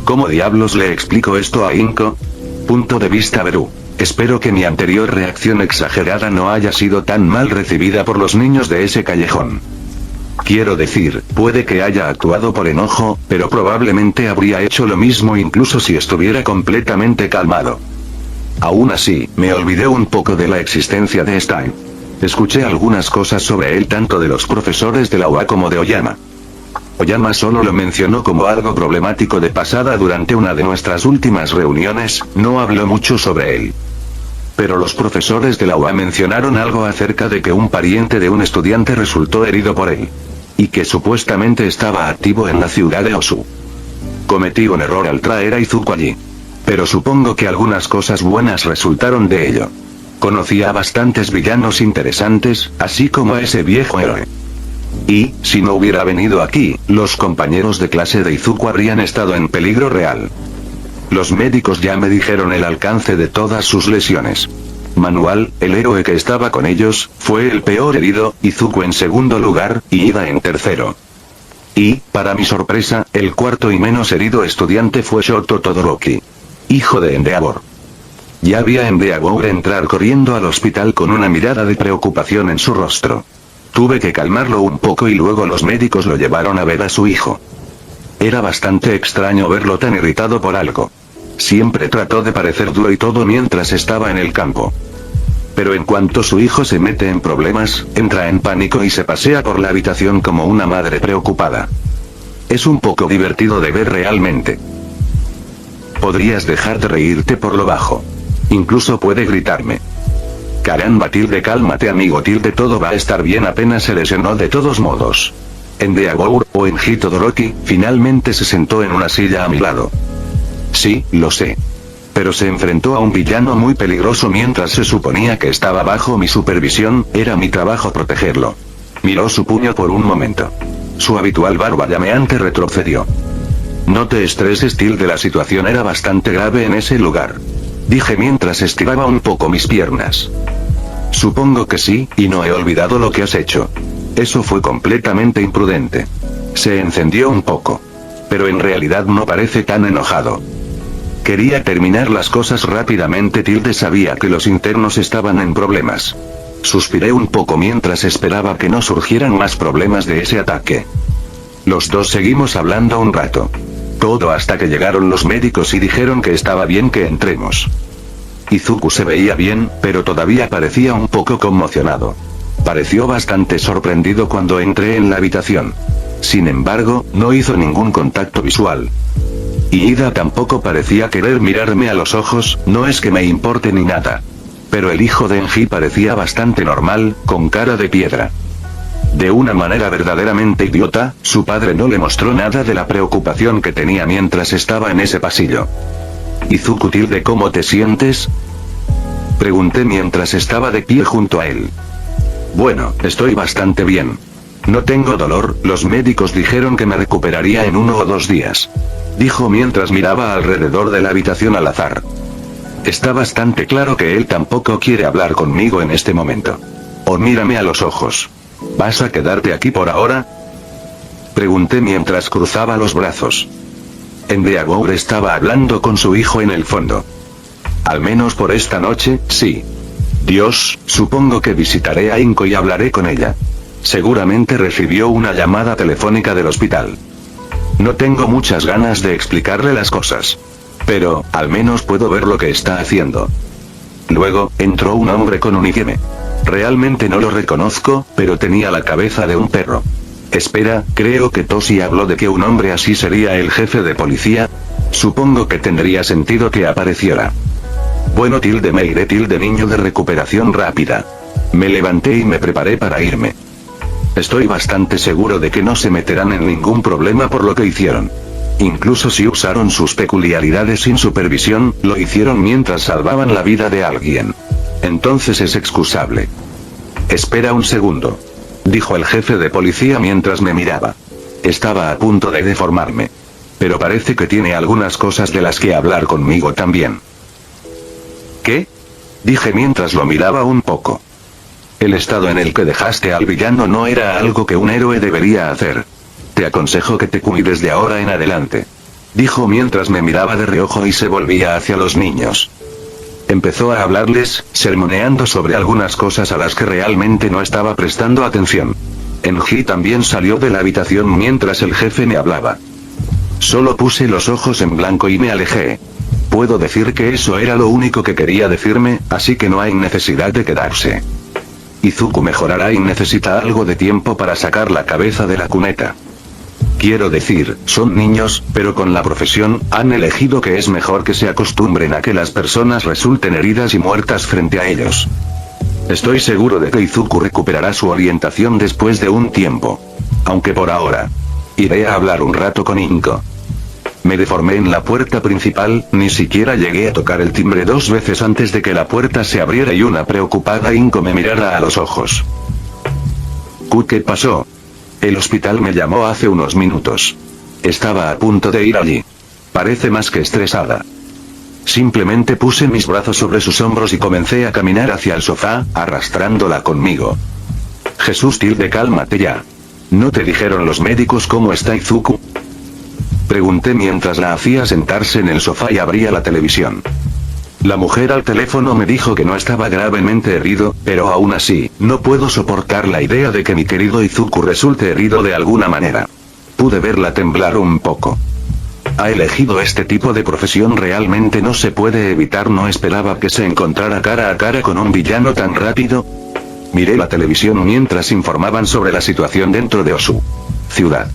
S4: ¿cómo diablos le explico esto a Inko? Punto de vista Beru. Espero que mi anterior reacción exagerada no haya sido tan mal recibida por los niños de ese callejón. Quiero decir, puede que haya actuado por enojo, pero probablemente habría hecho lo mismo incluso si estuviera completamente calmado. Aún así, me olvidé un poco de la existencia de Stein. Escuché algunas cosas sobre él tanto de los profesores de la UA como de Oyama. Oyama solo lo mencionó como algo problemático de pasada durante una de nuestras últimas reuniones, no habló mucho sobre él. Pero los profesores de la UA mencionaron algo acerca de que un pariente de un estudiante resultó herido por él. Y que supuestamente estaba activo en la ciudad de Osu. Cometí un error al traer a Izuku allí. Pero supongo que algunas cosas buenas resultaron de ello. Conocí a bastantes villanos interesantes, así como a ese viejo héroe. Y, si no hubiera venido aquí, los compañeros de clase de Izuku habrían estado en peligro real. Los médicos ya me dijeron el alcance de todas sus lesiones. Manual, el héroe que estaba con ellos, fue el peor herido, Izuku en segundo lugar, y Ida en tercero. Y, para mi sorpresa, el cuarto y menos herido estudiante fue Shoto Todoroki. Hijo de Endeavor. Ya vi a Endeavor entrar corriendo al hospital con una mirada de preocupación en su rostro. Tuve que calmarlo un poco y luego los médicos lo llevaron a ver a su hijo. Era bastante extraño verlo tan irritado por algo. Siempre trató de parecer duro y todo mientras estaba en el campo. Pero en cuanto su hijo se mete en problemas, entra en pánico y se pasea por la habitación como una madre preocupada. Es un poco divertido de ver realmente. Podrías dejar de reírte por lo bajo. Incluso puede gritarme. Caramba cálmate amigo todo va a estar bien, apenas se lesionó de todos modos. Endeavor, o Enji Todoroki, finalmente se sentó en una silla a mi lado. Sí, lo sé. Pero se enfrentó a un villano muy peligroso mientras se suponía que estaba bajo mi supervisión, era mi trabajo protegerlo. Miró su puño por un momento. Su habitual barba llameante retrocedió. No te estreses, la situación era bastante grave en ese lugar. Dije mientras estiraba un poco mis piernas. Supongo que sí, y no he olvidado lo que has hecho. Eso fue completamente imprudente. Se encendió un poco. Pero en realidad no parece tan enojado. Quería terminar las cosas rápidamente, sabía que los internos estaban en problemas. Suspiré un poco mientras esperaba que no surgieran más problemas de ese ataque. Los dos seguimos hablando un rato. Todo hasta que llegaron los médicos y dijeron que estaba bien que entremos. Izuku se veía bien, pero todavía parecía un poco conmocionado. Pareció bastante sorprendido cuando entré en la habitación. Sin embargo, no hizo ningún contacto visual. Y Ida tampoco parecía querer mirarme a los ojos, no es que me importe ni nada. Pero el hijo de Enji parecía bastante normal, con cara de piedra. De una manera verdaderamente idiota, su padre no le mostró nada de la preocupación que tenía mientras estaba en ese pasillo. Izuku, ¿cómo te sientes? Pregunté mientras estaba de pie junto a él. Bueno, estoy bastante bien. No tengo dolor, los médicos dijeron que me recuperaría en 1 o 2 días. Dijo mientras miraba alrededor de la habitación al azar. Está bastante claro que él tampoco quiere hablar conmigo en este momento. O mírame a los ojos. ¿Vas a quedarte aquí por ahora? Pregunté mientras cruzaba los brazos. Endeavor estaba hablando con su hijo en el fondo. Al menos por esta noche, sí. Dios, supongo que visitaré a Inko y hablaré con ella. Seguramente recibió una llamada telefónica del hospital. No tengo muchas ganas de explicarle las cosas. Pero, al menos puedo ver lo que está haciendo. Luego, entró un hombre con uniforme. Realmente no lo reconozco, pero tenía la cabeza de un perro. Espera, creo que Toshi habló de que un hombre así sería el jefe de policía. Supongo que tendría sentido que apareciera. Bueno, me iré, niño de recuperación rápida. Me levanté y me preparé para irme. Estoy bastante seguro de que no se meterán en ningún problema por lo que hicieron. Incluso si usaron sus peculiaridades sin supervisión, lo hicieron mientras salvaban la vida de alguien. Entonces es excusable. Espera un segundo, dijo el jefe de policía mientras me miraba. Estaba a punto de deformarme. Pero parece que tiene algunas cosas de las que hablar conmigo también. ¿Qué? Dije mientras lo miraba un poco. El estado en el que dejaste al villano no era algo que un héroe debería hacer. Te aconsejo que te cuides de ahora en adelante. Dijo mientras me miraba de reojo y se volvía hacia los niños. Empezó a hablarles, sermoneando sobre algunas cosas a las que realmente no estaba prestando atención. Enji también salió de la habitación mientras el jefe me hablaba. Solo puse los ojos en blanco y me alejé. Puedo decir que eso era lo único que quería decirme, así que no hay necesidad de quedarse. Izuku mejorará y necesita algo de tiempo para sacar la cabeza de la cuneta. Quiero decir, son niños, pero con la profesión, han elegido que es mejor que se acostumbren a que las personas resulten heridas y muertas frente a ellos. Estoy seguro de que Izuku recuperará su orientación después de un tiempo. Aunque por ahora, iré a hablar un rato con Inko. Me deformé en la puerta principal, ni siquiera llegué a tocar el timbre 2 veces antes de que la puerta se abriera y una preocupada Inko me mirara a los ojos. ¿Qué pasó? El hospital me llamó hace unos minutos. Estaba a punto de ir allí. Parece más que estresada. Simplemente puse mis brazos sobre sus hombros y comencé a caminar hacia el sofá, arrastrándola conmigo. Jesús, cálmate ya. ¿No te dijeron los médicos cómo está Izuku? Pregunté mientras la hacía sentarse en el sofá y abría la televisión. La mujer al teléfono me dijo que no estaba gravemente herido, pero aún así, no puedo soportar la idea de que mi querido Izuku resulte herido de alguna manera. Pude verla temblar un poco. Ha elegido este tipo de profesión, realmente no se puede evitar. No esperaba que se encontrara cara a cara con un villano tan rápido. Miré la televisión mientras informaban sobre la situación dentro de Osu ciudad.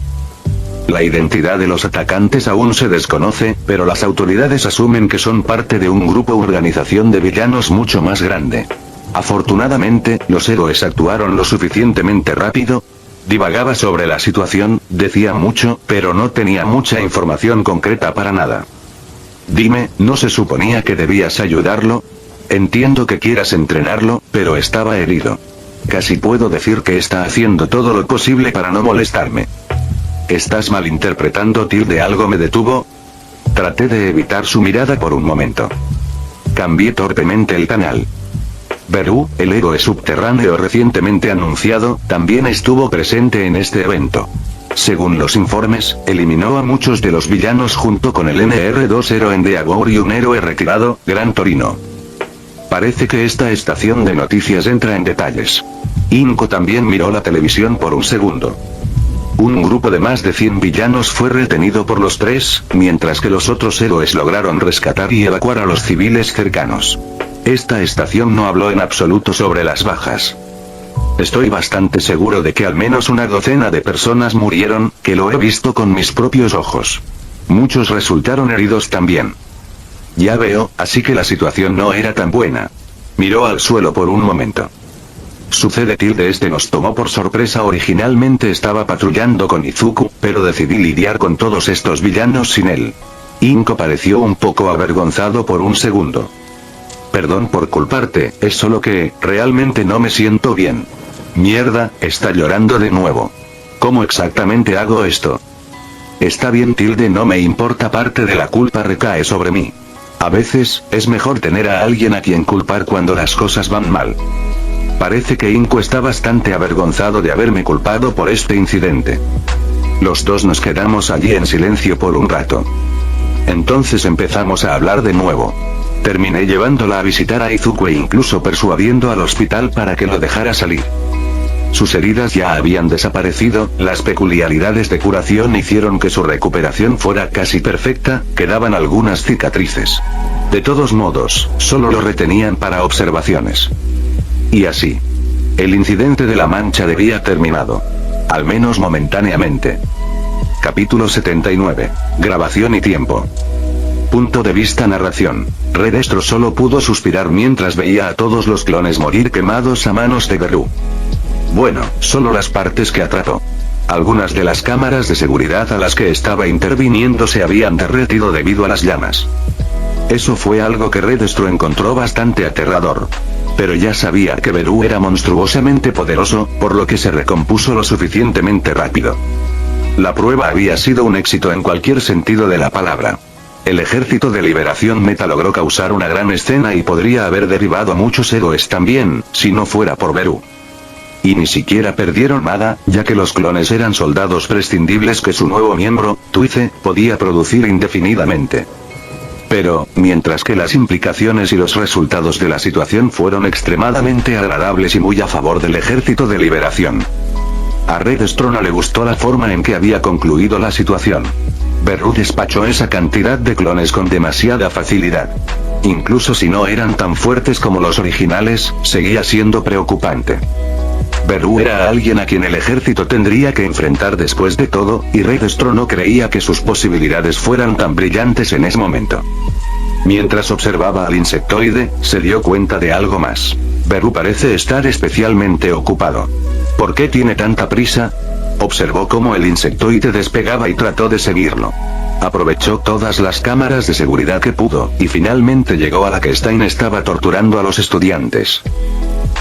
S4: La identidad de los atacantes aún se desconoce, pero las autoridades asumen que son parte de un grupo o organización de villanos mucho más grande. Afortunadamente, los héroes actuaron lo suficientemente rápido. Divagaba sobre la situación, decía mucho, pero no tenía mucha información concreta para nada. Dime, ¿no se suponía que debías ayudarlo? Entiendo que quieras entrenarlo, pero estaba herido. Casi puedo decir que está haciendo todo lo posible para no molestarme. ¿Estás malinterpretando? Algo me detuvo. Traté de evitar su mirada por un momento. Cambié torpemente el canal. Beru, el héroe subterráneo recientemente anunciado, también estuvo presente en este evento. Según los informes, eliminó a muchos de los villanos junto con el NR2 Endeavor y un héroe retirado, Gran Torino. Parece que esta estación de noticias entra en detalles. Inko también miró la televisión por un segundo. Un grupo de más de 100 villanos fue retenido por los tres, mientras que los otros héroes lograron rescatar y evacuar a los civiles cercanos. Esta estación no habló en absoluto sobre las bajas. Estoy bastante seguro de que al menos una docena de personas murieron, que lo he visto con mis propios ojos. Muchos resultaron heridos también. Ya veo, así que la situación no era tan buena. Miró al suelo por un momento. Sucede tilde nos tomó por sorpresa. Originalmente estaba patrullando con Izuku, pero decidí lidiar con todos estos villanos sin él. Inko pareció un poco avergonzado por un segundo. Perdón por culparte, es solo que, realmente no me siento bien. Mierda, está llorando de nuevo. ¿Cómo exactamente hago esto? Está bien tilde, no me importa, parte de la culpa recae sobre mí. A veces, es mejor tener a alguien a quien culpar cuando las cosas van mal. Parece que Inko está bastante avergonzado de haberme culpado por este incidente. Los dos nos quedamos allí en silencio por un rato. Entonces empezamos a hablar de nuevo. Terminé llevándola a visitar a Izuku e incluso persuadiendo al hospital para que lo dejara salir. Sus heridas ya habían desaparecido, las peculiaridades de curación hicieron que su recuperación fuera casi perfecta, quedaban algunas cicatrices. De todos modos, solo lo retenían para observaciones. Y así. El incidente de la mancha debía terminado. Al menos momentáneamente. Capítulo 79. Grabación y tiempo. Punto de vista narración. Redestro solo pudo suspirar mientras veía a todos los clones morir quemados a manos de Beru. Bueno, solo las partes que atrapó. Algunas de las cámaras de seguridad a las que estaba interviniendo se habían derretido debido a las llamas. Eso fue algo que Redestro encontró bastante aterrador. Pero ya sabía que Beru era monstruosamente poderoso, por lo que se recompuso lo suficientemente rápido. La prueba había sido un éxito en cualquier sentido de la palabra. El ejército de liberación Meta logró causar una gran escena y podría haber derribado a muchos héroes también, si no fuera por Beru. Y ni siquiera perdieron nada, ya que los clones eran soldados prescindibles que su nuevo miembro, Twice, podía producir indefinidamente. Pero, mientras que las implicaciones y los resultados de la situación fueron extremadamente agradables y muy a favor del ejército de liberación. A Redestro no le gustó la forma en que había concluido la situación. Beru despachó esa cantidad de clones con demasiada facilidad. Incluso si no eran tan fuertes como los originales, seguía siendo preocupante. Beru era alguien a quien el ejército tendría que enfrentar después de todo, y Redestro no creía que sus posibilidades fueran tan brillantes en ese momento. Mientras observaba al insectoide, se dio cuenta de algo más. Beru parece estar especialmente ocupado. ¿Por qué tiene tanta prisa? Observó cómo el insectoide despegaba y trató de seguirlo. Aprovechó todas las cámaras de seguridad que pudo, y finalmente llegó a la que Stein estaba torturando a los estudiantes.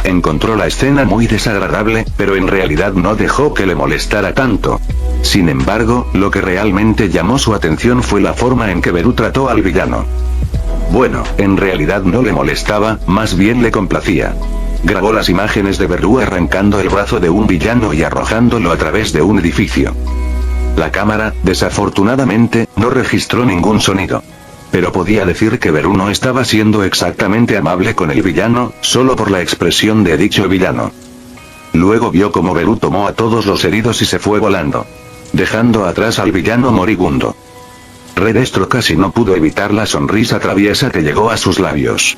S4: Encontró la escena muy desagradable, pero en realidad no dejó que le molestara tanto. Sin embargo, lo que realmente llamó su atención fue la forma en que Beru trató al villano. Bueno, en realidad no le molestaba, más bien le complacía. Grabó las imágenes de Beru arrancando el brazo de un villano y arrojándolo a través de un edificio. La cámara, desafortunadamente, no registró ningún sonido. Pero podía decir que Beru no estaba siendo exactamente amable con el villano, solo por la expresión de dicho villano. Luego vio cómo Beru tomó a todos los heridos y se fue volando, dejando atrás al villano moribundo. Redestro casi no pudo evitar la sonrisa traviesa que llegó a sus labios.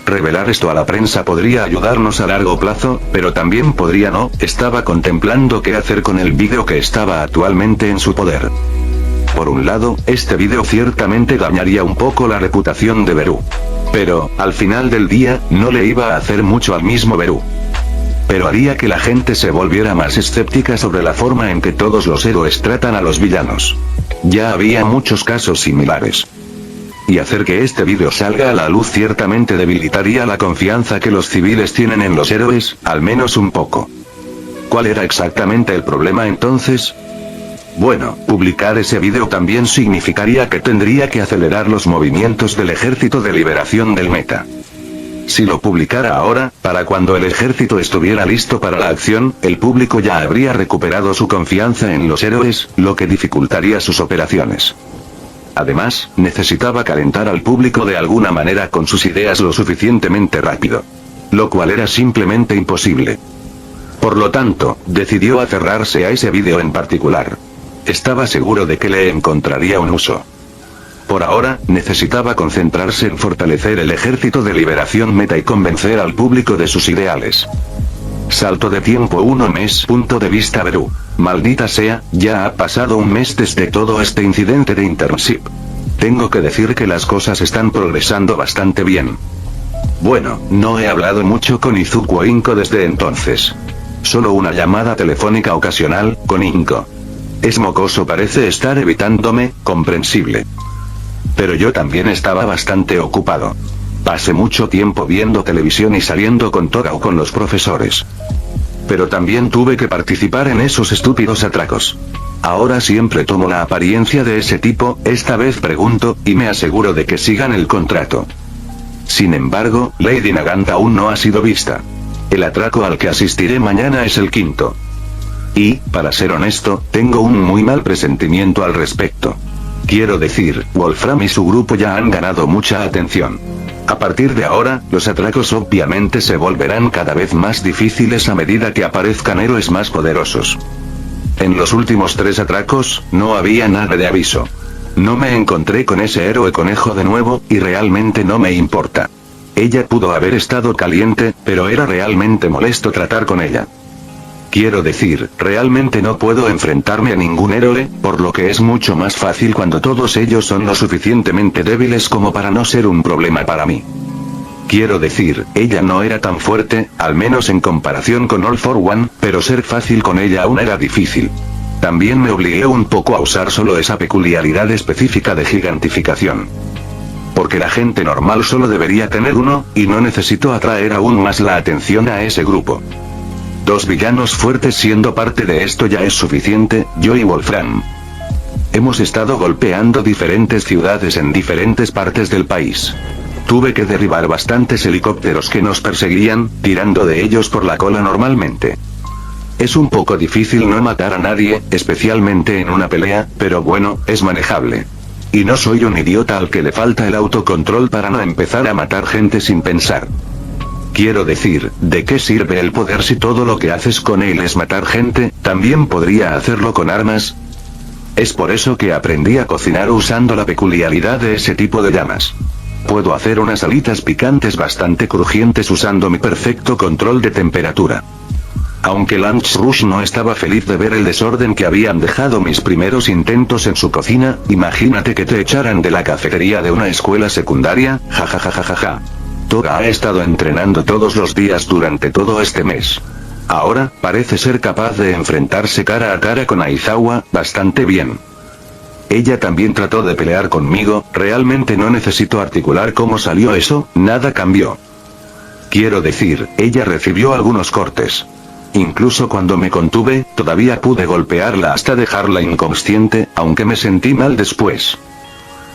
S4: Revelar esto a la prensa podría ayudarnos a largo plazo, pero también podría no. Estaba contemplando qué hacer con el vídeo que estaba actualmente en su poder. Por un lado, este vídeo ciertamente dañaría un poco la reputación de Beru. Pero, al final del día, no le iba a hacer mucho al mismo Beru. Pero haría que la gente se volviera más escéptica sobre la forma en que todos los héroes tratan a los villanos. Ya había muchos casos similares. Y hacer que este vídeo salga a la luz ciertamente debilitaría la confianza que los civiles tienen en los héroes, al menos un poco. ¿Cuál era exactamente el problema entonces? Bueno, publicar ese vídeo también significaría que tendría que acelerar los movimientos del ejército de liberación del Meta. Si lo publicara ahora, para cuando el ejército estuviera listo para la acción, el público ya habría recuperado su confianza en los héroes, lo que dificultaría sus operaciones. Además, necesitaba calentar al público de alguna manera con sus ideas lo suficientemente rápido. Lo cual era simplemente imposible. Por lo tanto, decidió aferrarse a ese vídeo en particular. Estaba seguro de que le encontraría un uso. Por ahora, necesitaba concentrarse en fortalecer el ejército de liberación meta y convencer al público de sus ideales. Salto de tiempo 1 mes. Punto de vista Beru. Maldita sea, ya ha pasado un mes desde todo este incidente de internship. Tengo que decir que las cosas están progresando bastante bien. Bueno, no he hablado mucho con Izuku Inko desde entonces. Solo una llamada telefónica ocasional, con Inko. Es mocoso, parece estar evitándome, comprensible. Pero yo también estaba bastante ocupado. Pasé mucho tiempo viendo televisión y saliendo con Toga o con los profesores. Pero también tuve que participar en esos estúpidos atracos. Ahora siempre tomo la apariencia de ese tipo, esta vez pregunto, y me aseguro de que sigan el contrato. Sin embargo, Lady Nagant aún no ha sido vista. El atraco al que asistiré mañana es el 5º. Y, para ser honesto, tengo un muy mal presentimiento al respecto. Quiero decir, Wolfram y su grupo ya han ganado mucha atención. A partir de ahora, los atracos obviamente se volverán cada vez más difíciles a medida que aparezcan héroes más poderosos. En los últimos 3 atracos, no había nada de aviso. No me encontré con ese héroe conejo de nuevo, y realmente no me importa. Ella pudo haber estado caliente, pero era realmente molesto tratar con ella. Quiero decir, realmente no puedo enfrentarme a ningún héroe, por lo que es mucho más fácil cuando todos ellos son lo suficientemente débiles como para no ser un problema para mí. Quiero decir, ella no era tan fuerte, al menos en comparación con All for One, pero ser fácil con ella aún era difícil. También me obligué un poco a usar solo esa peculiaridad específica de gigantificación. Porque la gente normal solo debería tener uno, y no necesito atraer aún más la atención a ese grupo. 2 villanos fuertes siendo parte de esto ya es suficiente, yo y Wolfram. Hemos estado golpeando diferentes ciudades en diferentes partes del país. Tuve que derribar bastantes helicópteros que nos perseguían, tirando de ellos por la cola normalmente. Es un poco difícil no matar a nadie, especialmente en una pelea, pero bueno, es manejable. Y no soy un idiota al que le falta el autocontrol para no empezar a matar gente sin pensar. Quiero decir, ¿de qué sirve el poder si todo lo que haces con él es matar gente? ¿También podría hacerlo con armas? Es por eso que aprendí a cocinar usando la peculiaridad de ese tipo de llamas. Puedo hacer unas alitas picantes bastante crujientes usando mi perfecto control de temperatura. Aunque Lance Rush no estaba feliz de ver el desorden que habían dejado mis primeros intentos en su cocina, imagínate que te echaran de la cafetería de una escuela secundaria, jajajajaja. Toga ha estado entrenando todos los días durante todo este mes. Ahora, parece ser capaz de enfrentarse cara a cara con Aizawa, bastante bien. Ella también trató de pelear conmigo, realmente no necesito articular cómo salió eso, nada cambió. Quiero decir, ella recibió algunos cortes. Incluso cuando me contuve, todavía pude golpearla hasta dejarla inconsciente, aunque me sentí mal después.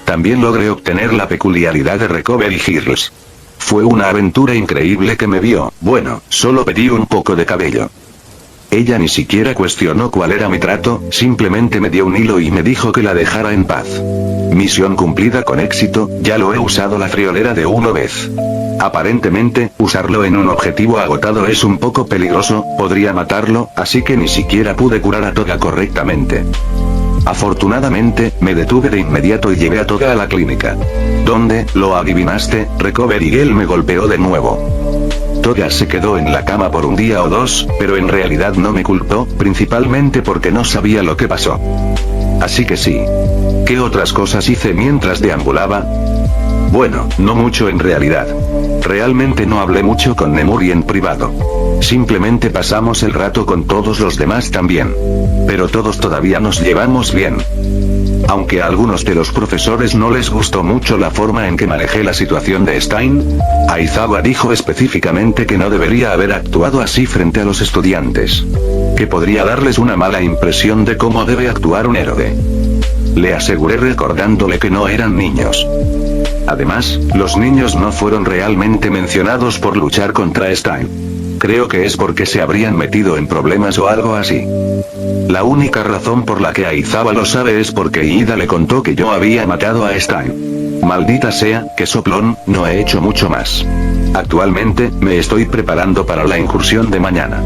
S4: También logré obtener la peculiaridad de Recovery Heals. Fue una aventura increíble que me vio, bueno, solo pedí un poco de cabello. Ella ni siquiera cuestionó cuál era mi trato, simplemente me dio un hilo y me dijo que la dejara en paz. Misión cumplida con éxito, ya lo he usado la friolera de una vez. Aparentemente, usarlo en un objetivo agotado es un poco peligroso, podría matarlo, así que ni siquiera pude curar a Toga correctamente. Afortunadamente, me detuve de inmediato y llevé a Toga a la clínica. ¿Dónde, lo adivinaste? Recovery Girl me golpeó de nuevo. Toga se quedó en la cama por un día o 2, pero en realidad no me culpó, principalmente porque no sabía lo que pasó. Así que sí. ¿Qué otras cosas hice mientras deambulaba? Bueno, no mucho en realidad. Realmente no hablé mucho con Nemuri en privado. Simplemente pasamos el rato con todos los demás también. Pero todos todavía nos llevamos bien. Aunque a algunos de los profesores no les gustó mucho la forma en que manejé la situación de Stein, Aizawa dijo específicamente que no debería haber actuado así frente a los estudiantes. Que podría darles una mala impresión de cómo debe actuar un héroe. Le aseguré recordándole que no eran niños. Además, los niños no fueron realmente mencionados por luchar contra Stein. Creo que es porque se habrían metido en problemas o algo así. La única razón por la que Aizawa lo sabe es porque Ida le contó que yo había matado a Stein. Maldita sea, que soplón, no he hecho mucho más. Actualmente, me estoy preparando para la incursión de mañana.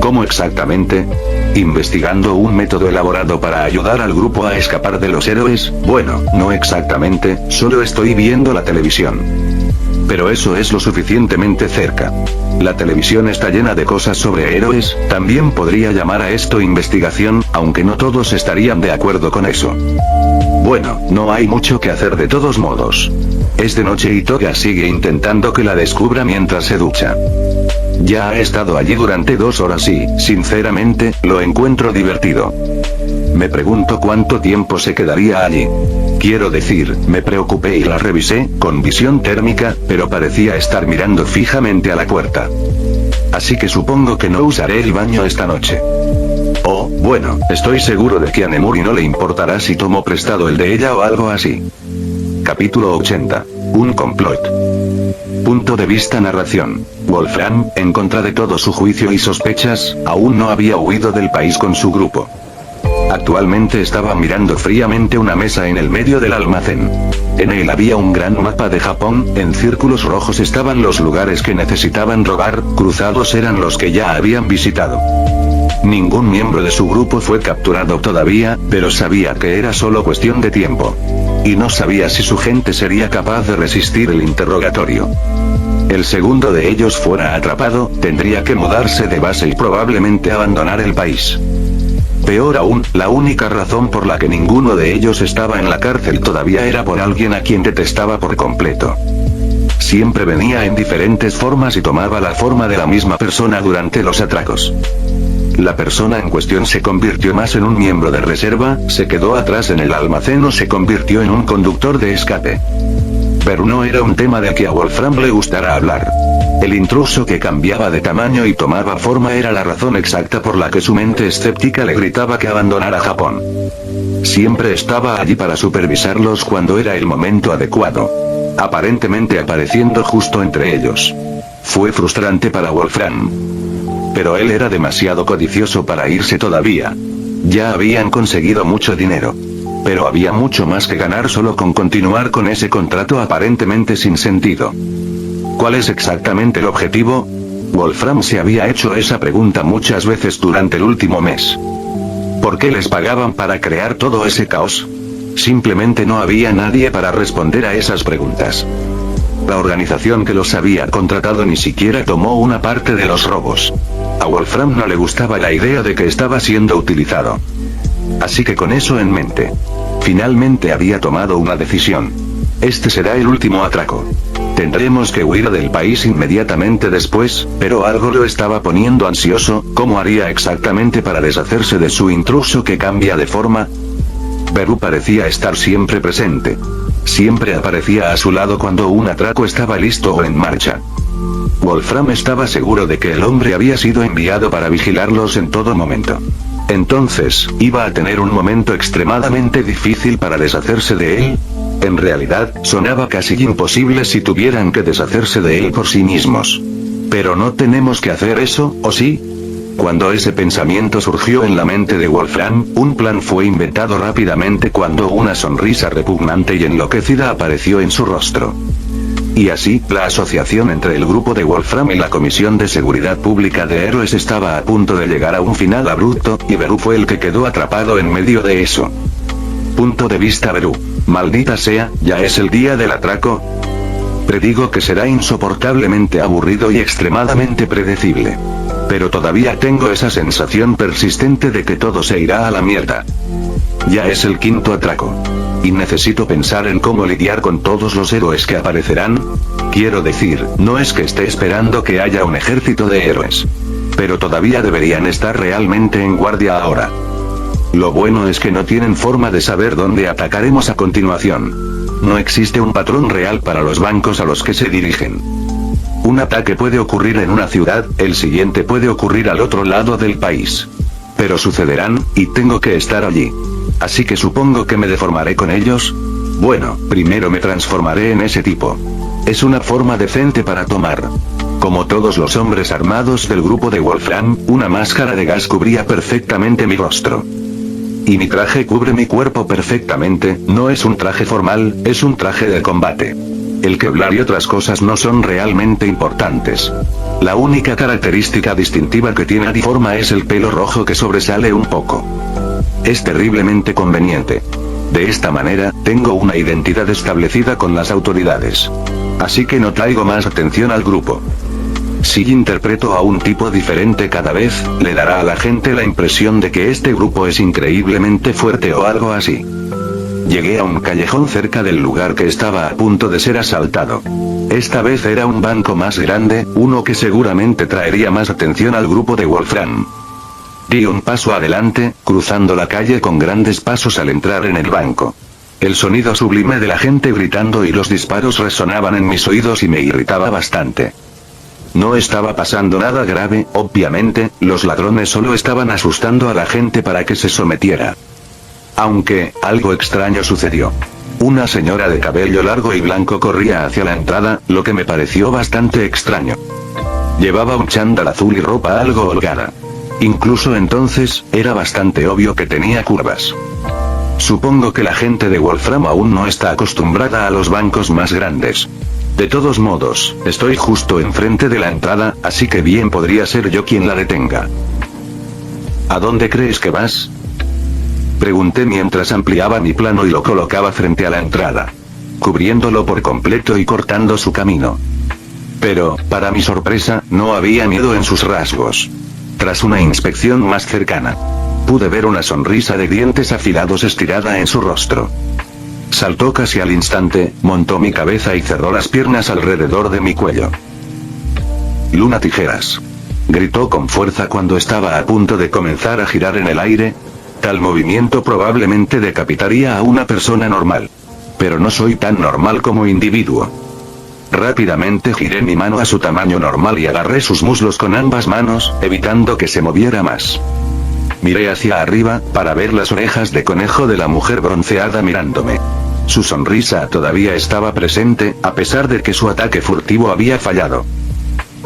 S4: ¿Cómo exactamente? ¿Investigando un método elaborado para ayudar al grupo a escapar de los héroes? Bueno, no exactamente, solo estoy viendo la televisión. Pero eso es lo suficientemente cerca. La televisión está llena de cosas sobre héroes, también podría llamar a esto investigación, aunque no todos estarían de acuerdo con eso. Bueno, no hay mucho que hacer de todos modos. Es de noche y Toga sigue intentando que la descubra mientras se ducha. Ya ha estado allí durante 2 horas y, sinceramente, lo encuentro divertido. Me pregunto cuánto tiempo se quedaría allí. Quiero decir, me preocupé y la revisé, con visión térmica, pero parecía estar mirando fijamente a la puerta. Así que supongo que no usaré el baño esta noche. Oh, bueno, estoy seguro de que a Nemuri no le importará si tomo prestado el de ella o algo así. Capítulo 80. Un complot. Punto de vista narración. Wolfram, en contra de todo su juicio y sospechas, aún no había huido del país con su grupo. Actualmente estaba mirando fríamente una mesa en el medio del almacén. En él había un gran mapa de Japón, en círculos rojos estaban los lugares que necesitaban robar, cruzados eran los que ya habían visitado. Ningún miembro de su grupo fue capturado todavía, pero sabía que era solo cuestión de tiempo. Y no sabía si su gente sería capaz de resistir el interrogatorio. El segundo de ellos fuera atrapado, tendría que mudarse de base y probablemente abandonar el país. Peor aún, la única razón por la que ninguno de ellos estaba en la cárcel todavía era por alguien a quien detestaba por completo. Siempre venía en diferentes formas y tomaba la forma de la misma persona durante los atracos. La persona en cuestión se convirtió más en un miembro de reserva, se quedó atrás en el almacén o se convirtió en un conductor de escape. Pero no era un tema de que a Wolfram le gustara hablar. El intruso que cambiaba de tamaño y tomaba forma era la razón exacta por la que su mente escéptica le gritaba que abandonara Japón. Siempre estaba allí para supervisarlos cuando era el momento adecuado. Aparentemente apareciendo justo entre ellos. Fue frustrante para Wolfram. Pero él era demasiado codicioso para irse todavía. Ya habían conseguido mucho dinero. Pero había mucho más que ganar solo con continuar con ese contrato aparentemente sin sentido. ¿Cuál es exactamente el objetivo? Wolfram se había hecho esa pregunta muchas veces durante el último mes. ¿Por qué les pagaban para crear todo ese caos? Simplemente no había nadie para responder a esas preguntas. La organización que los había contratado ni siquiera tomó una parte de los robos. A Wolfram no le gustaba la idea de que estaba siendo utilizado. Así que con eso en mente, finalmente había tomado una decisión. Este será el último atraco. Tendremos que huir del país inmediatamente después, pero algo lo estaba poniendo ansioso. ¿Cómo haría exactamente para deshacerse de su intruso que cambia de forma? Beru parecía estar siempre presente. Siempre aparecía a su lado cuando un atraco estaba listo o en marcha. Wolfram estaba seguro de que el hombre había sido enviado para vigilarlos en todo momento. Entonces, ¿iba a tener un momento extremadamente difícil para deshacerse de él? En realidad, sonaba casi imposible si tuvieran que deshacerse de él por sí mismos. Pero no tenemos que hacer eso, ¿o sí? Cuando ese pensamiento surgió en la mente de Wolfram, un plan fue inventado rápidamente cuando una sonrisa repugnante y enloquecida apareció en su rostro. Y así, la asociación entre el grupo de Wolfram y la Comisión de Seguridad Pública de Héroes estaba a punto de llegar a un final abrupto, y Beru fue el que quedó atrapado en medio de eso. Punto de vista Beru. Maldita sea, ¿ya es el día del atraco? Predigo que será insoportablemente aburrido y extremadamente predecible. Pero todavía tengo esa sensación persistente de que todo se irá a la mierda. Ya es el 5º atraco. Y necesito pensar en cómo lidiar con todos los héroes que aparecerán. Quiero decir, no es que esté esperando que haya un ejército de héroes. Pero todavía deberían estar realmente en guardia ahora. Lo bueno es que no tienen forma de saber dónde atacaremos a continuación. No existe un patrón real para los bancos a los que se dirigen. Un ataque puede ocurrir en una ciudad, el siguiente puede ocurrir al otro lado del país. Pero sucederán, y tengo que estar allí. Así que supongo que me deformaré con ellos. Bueno, primero me transformaré en ese tipo. Es una forma decente para tomar. Como todos los hombres armados del grupo de Wolfram, una máscara de gas cubría perfectamente mi rostro. Y mi traje cubre mi cuerpo perfectamente, no es un traje formal, es un traje de combate. El Kevlar y otras cosas no son realmente importantes. La única característica distintiva que tiene mi forma es el pelo rojo que sobresale un poco. Es terriblemente conveniente. De esta manera, tengo una identidad establecida con las autoridades. Así que no traigo más atención al grupo. Si interpreto a un tipo diferente cada vez, le dará a la gente la impresión de que este grupo es increíblemente fuerte o algo así. Llegué a un callejón cerca del lugar que estaba a punto de ser asaltado. Esta vez era un banco más grande, uno que seguramente traería más atención al grupo de Wolfram. Di un paso adelante, cruzando la calle con grandes pasos al entrar en el banco. El sonido sublime de la gente gritando y los disparos resonaban en mis oídos y me irritaba bastante. No estaba pasando nada grave, obviamente, los ladrones solo estaban asustando a la gente para que se sometiera. Aunque, algo extraño sucedió. Una señora de cabello largo y blanco corría hacia la entrada, lo que me pareció bastante extraño. Llevaba un chándal azul y ropa algo holgada. Incluso entonces, era bastante obvio que tenía curvas. Supongo que la gente de Wolfram aún no está acostumbrada a los bancos más grandes. De todos modos, estoy justo enfrente de la entrada, así que bien podría ser yo quien la detenga. ¿A dónde crees que vas?, pregunté mientras ampliaba mi plano y lo colocaba frente a la entrada, cubriéndolo por completo y cortando su camino. Pero, para mi sorpresa, no había miedo en sus rasgos. Tras una inspección más cercana, pude ver una sonrisa de dientes afilados estirada en su rostro. Saltó casi al instante, montó mi cabeza y cerró las piernas alrededor de mi cuello. «Luna Tijeras», gritó con fuerza cuando estaba a punto de comenzar a girar en el aire. Tal movimiento probablemente decapitaría a una persona normal. Pero no soy tan normal como individuo. Rápidamente giré mi mano a su tamaño normal y agarré sus muslos con ambas manos, evitando que se moviera más. Miré hacia arriba, para ver las orejas de conejo de la mujer bronceada mirándome. Su sonrisa todavía estaba presente, a pesar de que su ataque furtivo había fallado.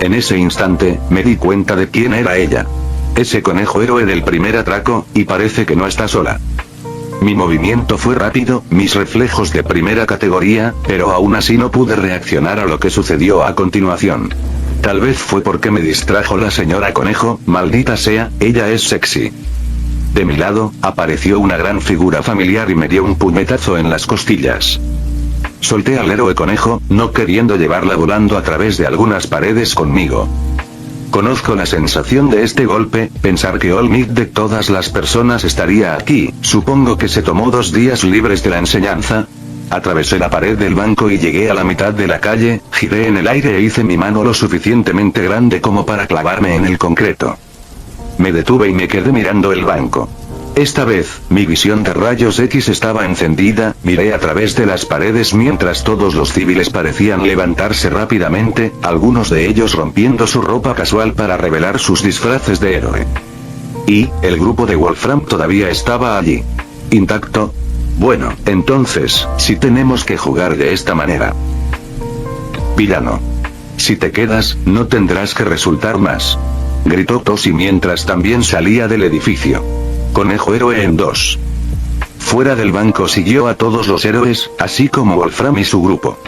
S4: En ese instante, me di cuenta de quién era ella. Ese conejo héroe del primer atraco, y parece que no está sola. Mi movimiento fue rápido, mis reflejos de primera categoría, pero aún así no pude reaccionar a lo que sucedió a continuación. Tal vez fue porque me distrajo la señora conejo, maldita sea, ella es sexy. De mi lado, apareció una gran figura familiar y me dio un puñetazo en las costillas. Solté al héroe conejo, no queriendo llevarla volando a través de algunas paredes conmigo. Conozco la sensación de este golpe, pensar que Olmec de todas las personas estaría aquí, supongo que se tomó 2 días libres de la enseñanza. Atravesé la pared del banco y llegué a la mitad de la calle, giré en el aire e hice mi mano lo suficientemente grande como para clavarme en el concreto. Me detuve y me quedé mirando el banco. Esta vez, mi visión de rayos X estaba encendida, miré a través de las paredes mientras todos los civiles parecían levantarse rápidamente, algunos de ellos rompiendo su ropa casual para revelar sus disfraces de héroe. Y, el grupo de Wolfram todavía estaba allí. Intacto. Bueno, entonces, si tenemos que jugar de esta manera. Villano. Si te quedas, no tendrás que resultar más. Gritó Toshi mientras también salía del edificio. Conejo héroe en 2. Fuera del banco siguió a todos los héroes, así como Wolfram y su grupo.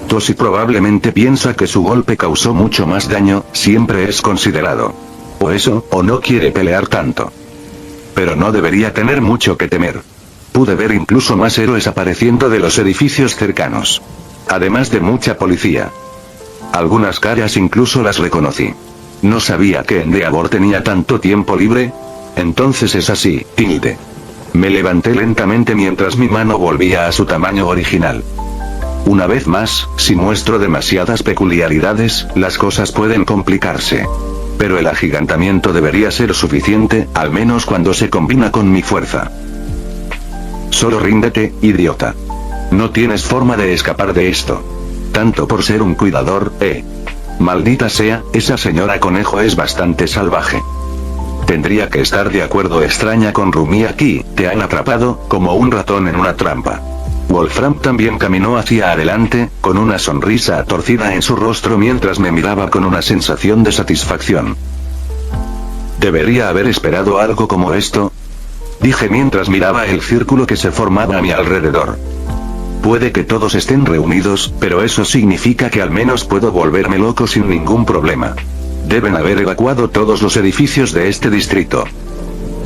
S4: Toshi probablemente piensa que su golpe causó mucho más daño, siempre es considerado. O eso, o no quiere pelear tanto. Pero no debería tener mucho que temer. Pude ver incluso más héroes apareciendo de los edificios cercanos. Además de mucha policía. Algunas caras incluso las reconocí. No sabía que Endeavor tenía tanto tiempo libre. Entonces es así, tilde. Me levanté lentamente mientras mi mano volvía a su tamaño original. Una vez más, si muestro demasiadas peculiaridades, las cosas pueden complicarse. Pero el agigantamiento debería ser suficiente, al menos cuando se combina con mi fuerza. Solo ríndete, idiota. No tienes forma de escapar de esto. Tanto por ser un cuidador, Maldita sea, esa señora conejo es bastante salvaje. Tendría que estar de acuerdo. Extraña con Rumi aquí, te han atrapado, como un ratón en una trampa. Wolfram también caminó hacia adelante, con una sonrisa torcida en su rostro mientras me miraba con una sensación de satisfacción. ¿Debería haber esperado algo como esto?, dije mientras miraba el círculo que se formaba a mi alrededor. Puede que todos estén reunidos, pero eso significa que al menos puedo volverme loco sin ningún problema. Deben haber evacuado todos los edificios de este distrito.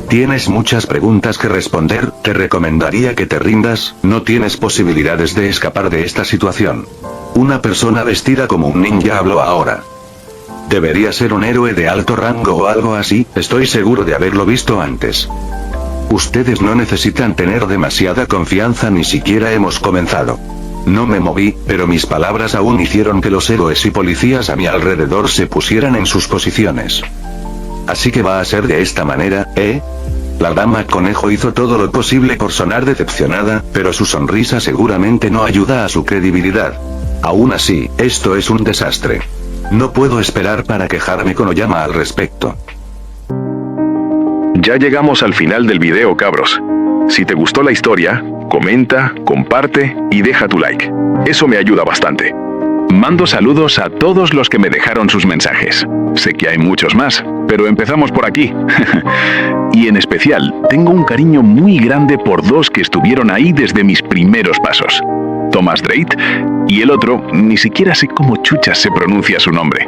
S4: Tienes muchas preguntas que responder, te recomendaría que te rindas, no tienes posibilidades de escapar de esta situación. Una persona vestida como un ninja habló ahora. Debería ser un héroe de alto rango o algo así, estoy seguro de haberlo visto antes. Ustedes no necesitan tener demasiada confianza, ni siquiera hemos comenzado. No me moví, pero mis palabras aún hicieron que los héroes y policías a mi alrededor se pusieran en sus posiciones. Así que va a ser de esta manera, ¿eh? La dama conejo hizo todo lo posible por sonar decepcionada, pero su sonrisa seguramente no ayuda a su credibilidad. Aún así, esto es un desastre. No puedo esperar para quejarme con Oyama al respecto.
S1: Ya llegamos al final del video, cabros. Si te gustó la historia, comenta, comparte y deja tu like. Eso me ayuda bastante. Mando saludos a todos los que me dejaron sus mensajes. Sé que hay muchos más, pero empezamos por aquí. Y en especial, tengo un cariño muy grande por dos que estuvieron ahí desde mis primeros pasos. Thomas Drake, y el otro, ni siquiera sé cómo chuchas se pronuncia su nombre.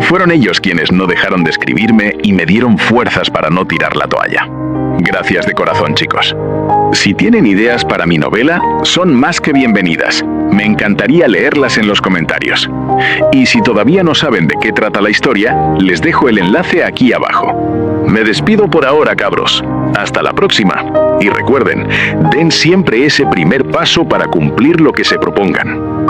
S1: Fueron ellos quienes no dejaron de escribirme y me dieron fuerzas para no tirar la toalla. Gracias de corazón, chicos. Si tienen ideas para mi novela, son más que bienvenidas. Me encantaría leerlas en los comentarios. Y si todavía no saben de qué trata la historia, les dejo el enlace aquí abajo. Me despido por ahora, cabros. Hasta la próxima. Y recuerden, den siempre ese primer paso para cumplir lo que se propongan.